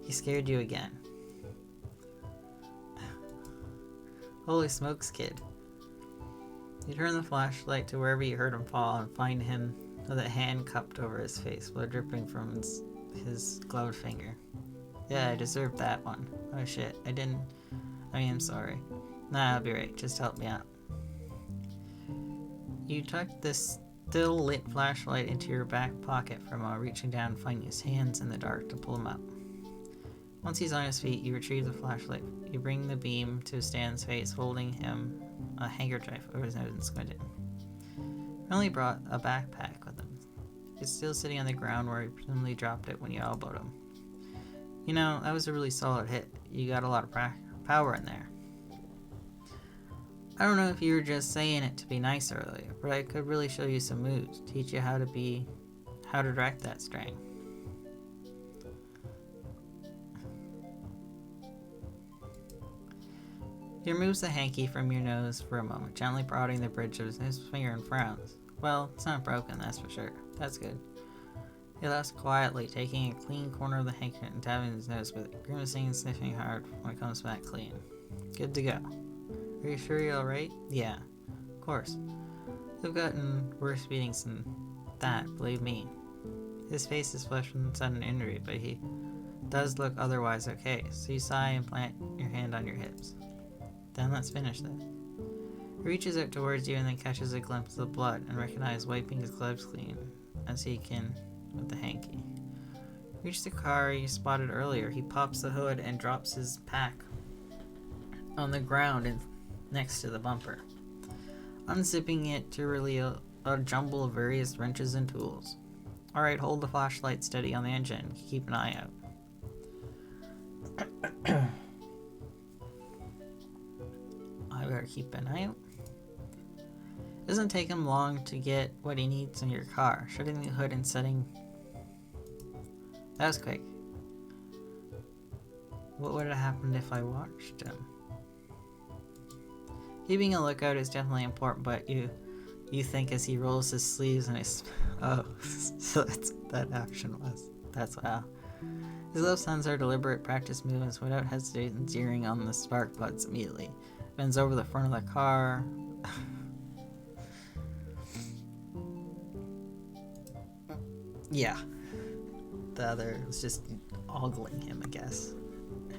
[SPEAKER 1] he scared you again. Holy smokes, kid. You turn the flashlight to wherever you heard him fall and find him with a hand cupped over his face, blood dripping from his gloved finger. Yeah, I deserved that one. Oh shit, I'm sorry. Nah, I'll be right, just help me out. You tuck this still lit flashlight into your back pocket from reaching down and finding his hands in the dark to pull him up. Once he's on his feet, you retrieve the flashlight. You bring the beam to Stan's face, holding him a handkerchief over his nose and squinting. He only brought a backpack with him. He's still sitting on the ground where he presumably dropped it when you elbowed him. You know, that was a really solid hit. You got a lot of power in there. I don't know if you were just saying it to be nice earlier, but I could really show you some moves, teach you how to direct that string. He removes the hanky from your nose for a moment, gently prodding the bridge of his finger and frowns. Well, it's not broken, that's for sure. That's good. He laughs quietly, taking a clean corner of the hanky and tapping his nose with it, grimacing and sniffing hard when it comes back clean. Good to go. Are you sure you're alright? Yeah, of course. You've gotten worse beatings than that, believe me. His face is flushed from sudden injury, but he does look otherwise okay, so you sigh and plant your hand on your hips. Then let's finish this. He reaches out towards you and then catches a glimpse of blood and recognizes wiping his gloves clean as he can with the hanky. Reach the car you spotted earlier. He pops the hood and drops his pack on the ground next to the bumper, unzipping it to reveal a jumble of various wrenches and tools. Alright, hold the flashlight steady on the engine. Keep an eye out. I better keep an eye out. It doesn't take him long to get what he needs in your car. Shutting the hood and setting... That was quick. What would have happened if I watched him? Keeping a lookout is definitely important, but you think as he rolls his sleeves and his... Oh, so that's what that action was. That's wow. His left hands are deliberate practice movements without hesitation, zeroing on the spark plugs immediately. Bends over the front of the car. Yeah. The other was just ogling him, I guess.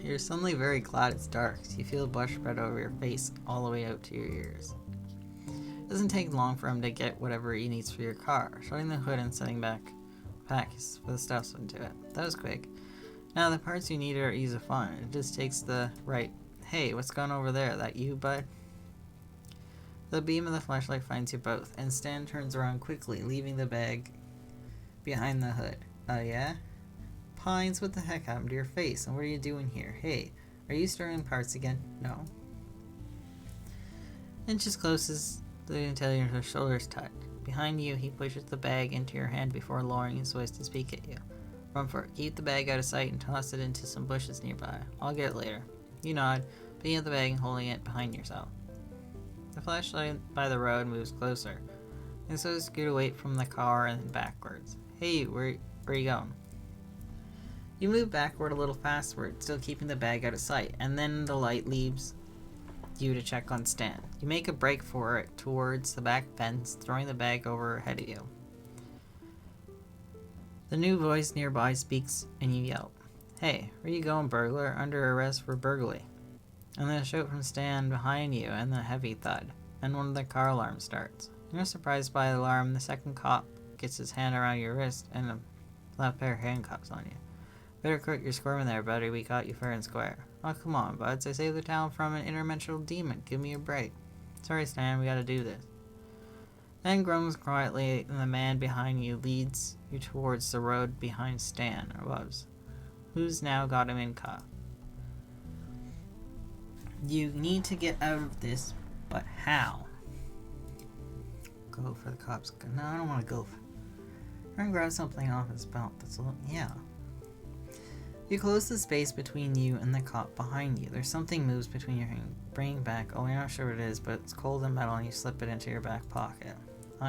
[SPEAKER 1] You're suddenly very glad it's dark. So you feel blush spread over your face all the way out to your ears. It doesn't take long for him to get whatever he needs for your car. Shutting the hood and setting back packs with the stuffs into it. That was quick. Now the parts you need are easy to find. It just takes the right... Hey, what's going over there? That you, bud? The beam of the flashlight finds you both, and Stan turns around quickly, leaving the bag behind the hood. Oh yeah? Pines, what the heck happened to your face? And what are you doing here? Hey, are you storing parts again? No. Inches closes until your shoulders touch. Behind you, he pushes the bag into your hand before lowering his voice to speak at you. Run for it. Keep the bag out of sight and toss it into some bushes nearby. I'll get it later. You nod, picking up the bag and holding it behind yourself. The flashlight by the road moves closer, and so scoot away from the car and backwards. Hey, where are you going? You move backward a little fastward, still keeping the bag out of sight, and then the light leaves you to check on Stan. You make a break for it towards the back fence, throwing the bag over ahead of you. The new voice nearby speaks, and you yell, Hey, where you going, burglar? Under arrest for burglary. And then a shout from Stan behind you, and the heavy thud, and one of the car alarms starts. You're surprised by the alarm. The second cop gets his hand around your wrist and a left pair of handcuffs on you. Better quit your squirming there, buddy. We caught you fair and square. Oh, come on, buds. I saved the town from an interdimensional demon. Give me a break. Sorry, Stan. We gotta do this. Then grumbles quietly, and the man behind you leads you towards the road behind Stan, or was, who's now got him in cuff. You need to get out of this, but how? Go for the cops. No, I don't want to go for... I'm gonna grab something off his belt. That's a little... Yeah. You close the space between you and the cop behind you. There's something moves between your hand. Bring back. Oh, you're not sure what it is, but it's cold and metal, and you slip it into your back pocket.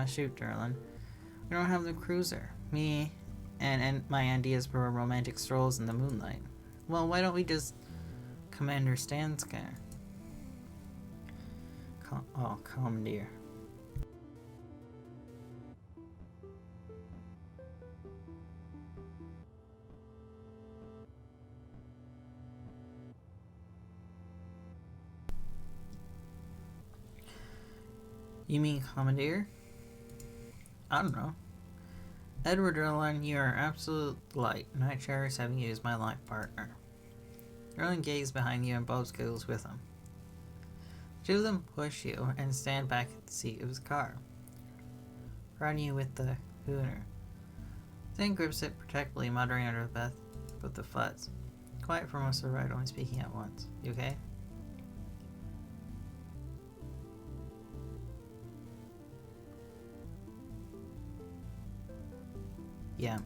[SPEAKER 1] Shoot, darling. We don't have the cruiser. Me and my ideas were romantic strolls in the moonlight. Well, why don't we just... Commander Stan's car. Commandeer. You mean commandeer? I don't know. Edward Erlin, you are absolute light, and I cherish having you as my life partner. Roland gazes behind you and Bobs giggles with him. Two of them push you and stand back at the seat of his car, riding you with the hooner. Then grips it protectively, muttering under breath with the fuzz. Quiet for most of the ride, only speaking at once. You okay? Yeah.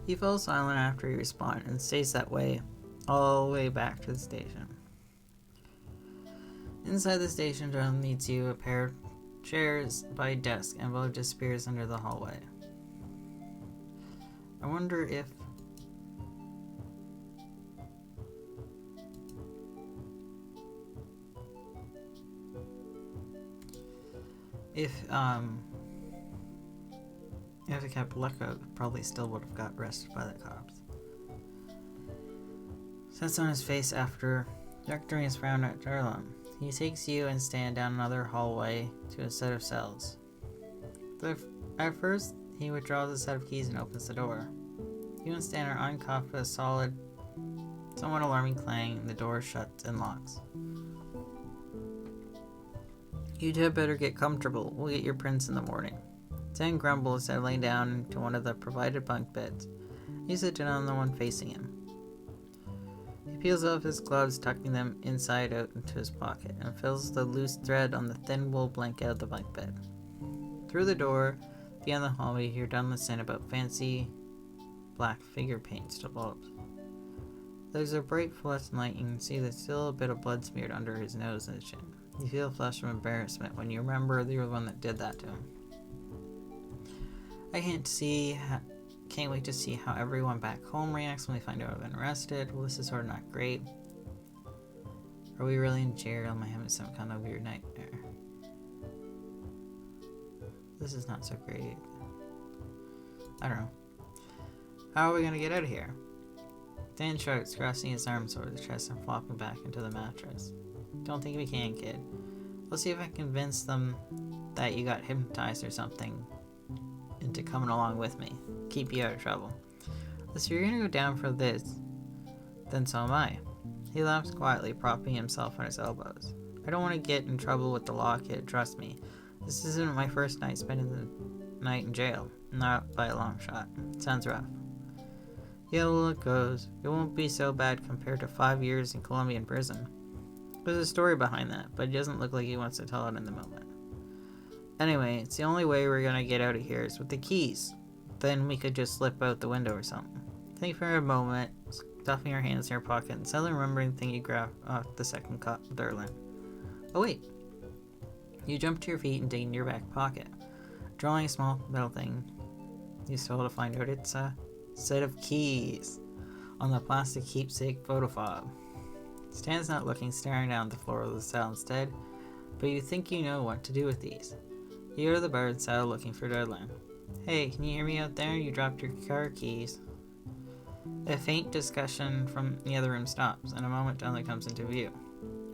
[SPEAKER 1] He falls silent after you respond and stays that way all the way back to the station. Inside the station, John leads you a pair of chairs by a desk and Bo disappears under the hallway. I wonder if it kept lookout, probably still would have got arrested by the cops. Sets on his face after directing his frown at Darlon. He takes you and Stan down another hallway to a set of cells. At first, he withdraws a set of keys and opens the door. You and Stan are uncuffed with a solid, somewhat alarming clang, and the door shuts and locks. You two better get comfortable. We'll get your prints in the morning. Stan grumbles, settling down into one of the provided bunk beds. You sit down on the one facing him. He peels off his gloves, tucking them inside out into his pocket, and fills the loose thread on the thin wool blanket of the bunk bed. Through the door, beyond the hallway, you hear Dunlop saying about fancy black figure paints to bulbs. There's a bright fluorescent light, and you can see there's still a bit of blood smeared under his nose and his chin. You feel a flush of embarrassment when you remember you're the one that did that to him. I can't wait to see how everyone back home reacts when they find out I've been arrested. Well, this is sort of not great. Are we really in jail? Am I having some kind of weird nightmare? This is not so great. I don't know. How are we gonna get out of here? Dan shouts, crossing his arms over the chest and flopping back into the mattress. Don't think we can, kid. We'll see if I can convince them that you got hypnotized or something into coming along with me. Keep you out of trouble. If you're gonna go down for this, then so am I. He laughs quietly, propping himself on his elbows. I don't want to get in trouble with the law, kid, trust me. This isn't my first night spending the night in jail. Not by a long shot. Sounds rough. Yeah, well, it goes. It won't be so bad compared to 5 years in Colombian prison. There's a story behind that, but it doesn't look like he wants to tell it in the moment. Anyway, it's the only way we're gonna get out of here is with the keys. Then we could just slip out the window or something. Think for a moment, stuffing your hands in your pocket, and suddenly remembering the thing you grabbed off the second cop with Erlen. Oh wait. You jump to your feet and dig in your back pocket, drawing a small metal thing you stole to find out it's a set of keys on the plastic keepsake photo fob. Stan's not looking, staring down at the floor of the cell instead, but you think you know what to do with these. You go to the bar and cell looking for Darlene. Hey, can you hear me out there? You dropped your car keys. A faint discussion from the other room stops, and a moment Darlene comes into view.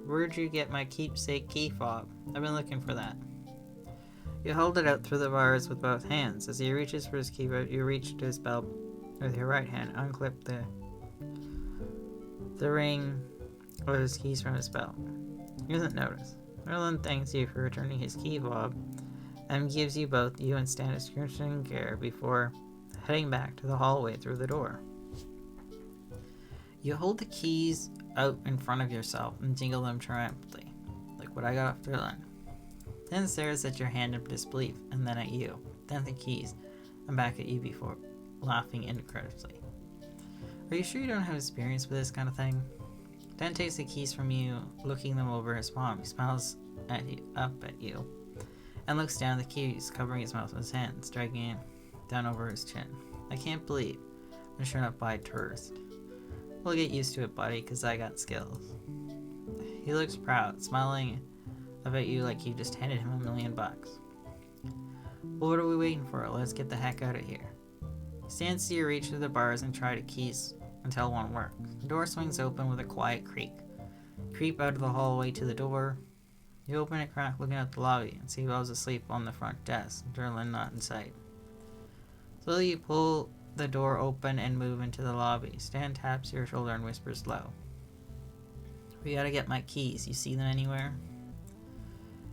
[SPEAKER 1] Where'd you get my keepsake key fob? I've been looking for that. You hold it out through the bars with both hands. As he reaches for his key, you reach to his belt with your right hand, unclip the ring of his keys from his belt. He doesn't notice. Merlin thanks you for returning his key fob and gives you both, you and Stan, a scrutinising care before heading back to the hallway through the door. You hold the keys out in front of yourself and jingle them triumphantly, like what I got off Darlene. Then stares at your hand in disbelief, and then at you, then at the keys, and back at you before laughing incredulously. Are you sure you don't have experience with this kind of thing? Dan takes the keys from you, looking them over his palm. He smiles up at you, and looks down at the keys, covering his mouth with his hand, striking it down over his chin. I can't believe I'm shown up by a tourist. We'll get used to it, buddy, cause I got skills. He looks proud, smiling up at you like you just handed him $1 million. Well, what are we waiting for? Let's get the heck out of here. Stands to your reach through the bars and try to keys until one works. The door swings open with a quiet creak. Creep out of the hallway to the door. You open it crack, looking at the lobby, and see Bob's asleep on the front desk, Darlene not in sight. Slowly you pull the door open and move into the lobby. Stan taps your shoulder and whispers low. We gotta get my keys. You see them anywhere?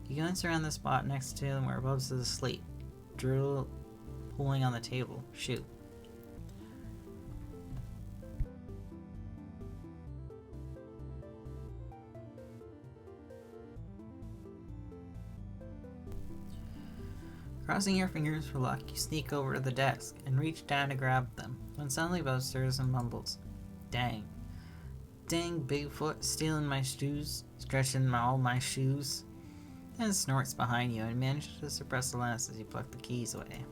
[SPEAKER 1] You glance around the spot next to them where Bubs is asleep. Drill pulling on the table. Shoot. Crossing your fingers for luck, you sneak over to the desk and reach down to grab them, when suddenly Bubs stirs and mumbles. Dang, Bigfoot, stealing my shoes, stretching all my shoes. And snorts behind you and manages to suppress the laugh as you pluck the keys away.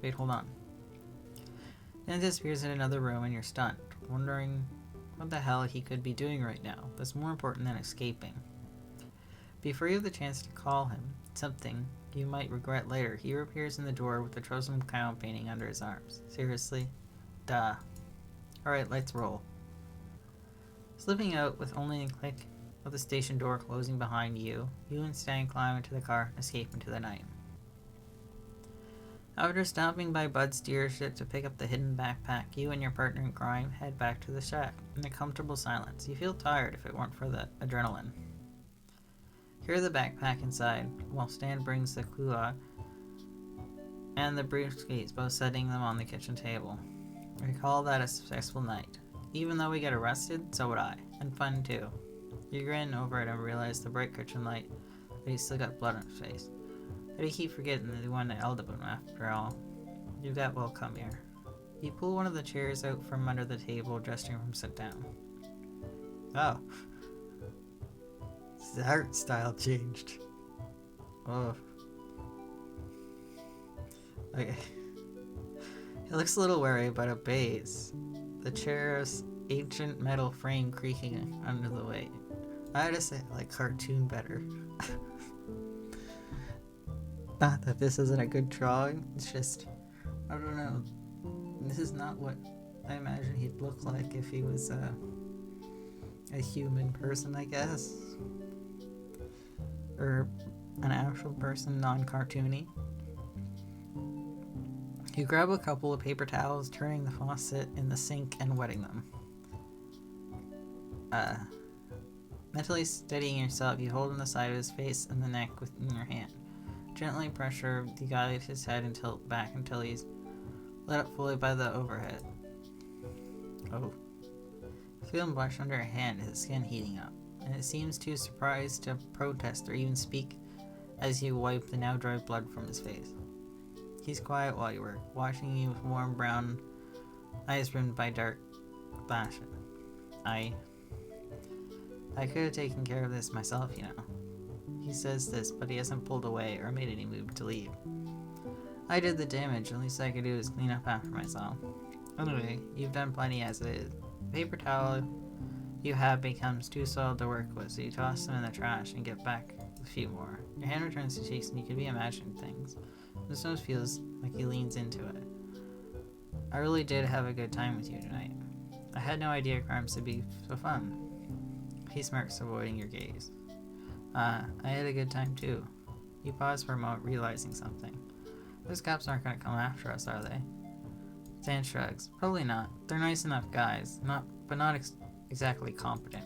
[SPEAKER 1] Wait, hold on. Then it disappears in another room and you're stunned, wondering what the hell he could be doing right now that's more important than escaping. Before you have the chance to call him something you might regret later, he reappears in the door with the chosen cow painting under his arms. Seriously? Duh. Alright, let's roll. Slipping out with only a click of the station door closing behind you, you and Stan climb into the car and escape into the night. After stopping by Bud's dealership to pick up the hidden backpack, you and your partner in crime head back to the shack. In a comfortable silence, you feel tired if it weren't for the adrenaline. Carry the backpack inside, while Stan brings the kula and the briefcase, both setting them on the kitchen table. Recall that a successful night. Even though we get arrested, so would I. And fun too. You grin over it and realize the bright kitchen light, but he's still got blood on his face. But you keep forgetting the one that held him after all. You got well come here. You pull one of the chairs out from under the table, gesturing from sit down. Oh. The art style changed. Oh. Okay. It looks a little wary, but obeys. The chair's ancient metal frame creaking under the weight. I had to say, I like cartoon better. Not that this isn't a good drawing, it's just, I don't know. This is not what I imagine he'd look like if he was a human person, I guess. Or an actual person, non-cartoony. You grab a couple of paper towels, turning the faucet in the sink and wetting them. Mentally steadying yourself, you hold on the side of his face and the neck within your hand. Gently pressure the guide his head and tilt back until he's lit up fully by the overhead. Oh. Feel him blush under your hand, his skin heating up, and it seems too surprised to protest or even speak as you wipe the now dry blood from his face. He's quiet while you work, watching you with warm brown eyes rimmed by dark passion. I could have taken care of this myself, you know. He says this, but he hasn't pulled away or made any move to leave. I did the damage, the least I could do is clean up after myself. Anyway, you've done plenty as it is. The paper towel you have becomes too soiled to work with, so you toss them in the trash and get back a few more. Your hand returns to cheeks and you could be imagining things. This nose feels like he leans into it. I really did have a good time with you tonight. I had no idea crimes would be so fun. He smirks, avoiding your gaze. I had a good time too. You pause for a moment, realizing something. Those cops aren't gonna come after us, are they? Stan shrugs. Probably not. They're nice enough guys, but not exactly competent.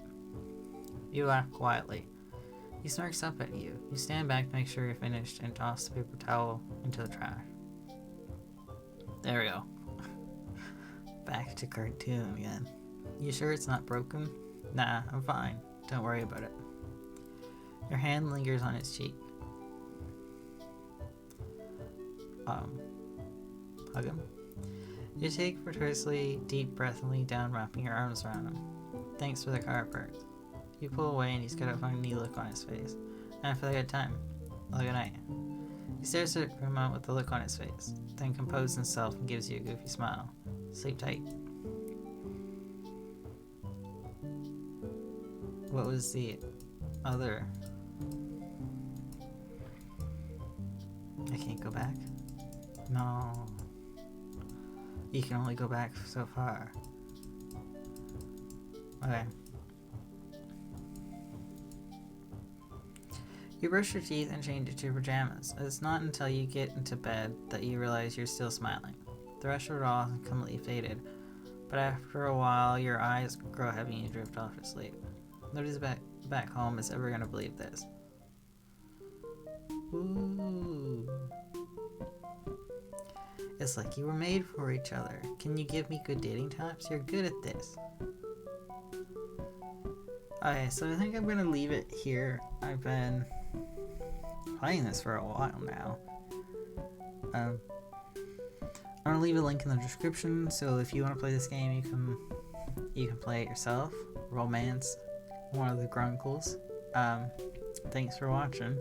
[SPEAKER 1] You laugh quietly. He smirks up at you. You stand back to make sure you're finished and toss the paper towel into the trash. There we go. Back to cartoon again. You sure it's not broken? Nah, I'm fine. Don't worry about it. Your hand lingers on his cheek. Hug him. You take a fortuitously deep breath and lean down, wrapping your arms around him. Thanks for the car parts. You pull away and he's got a funny look on his face. And for a good time. Well, good night. He stares at it for a moment with a look on his face, then composes himself and gives you a goofy smile. Sleep tight. What was the other? I can't go back? No. You can only go back so far. Okay. You brush your teeth and change into your pajamas. It's not until you get into bed that you realize you're still smiling. The rest of it all completely faded, but after a while, your eyes grow heavy and you drift off to sleep. Nobody's back home is ever gonna believe this. Ooh. It's like you were made for each other. Can you give me good dating tips? You're good at this. Okay, so I think I'm gonna leave it here. I've been playing this for a while now. I'm gonna leave a link in the description, so if you want to play this game, you can play it yourself. Romance, one of the Grunkles. Thanks for watching.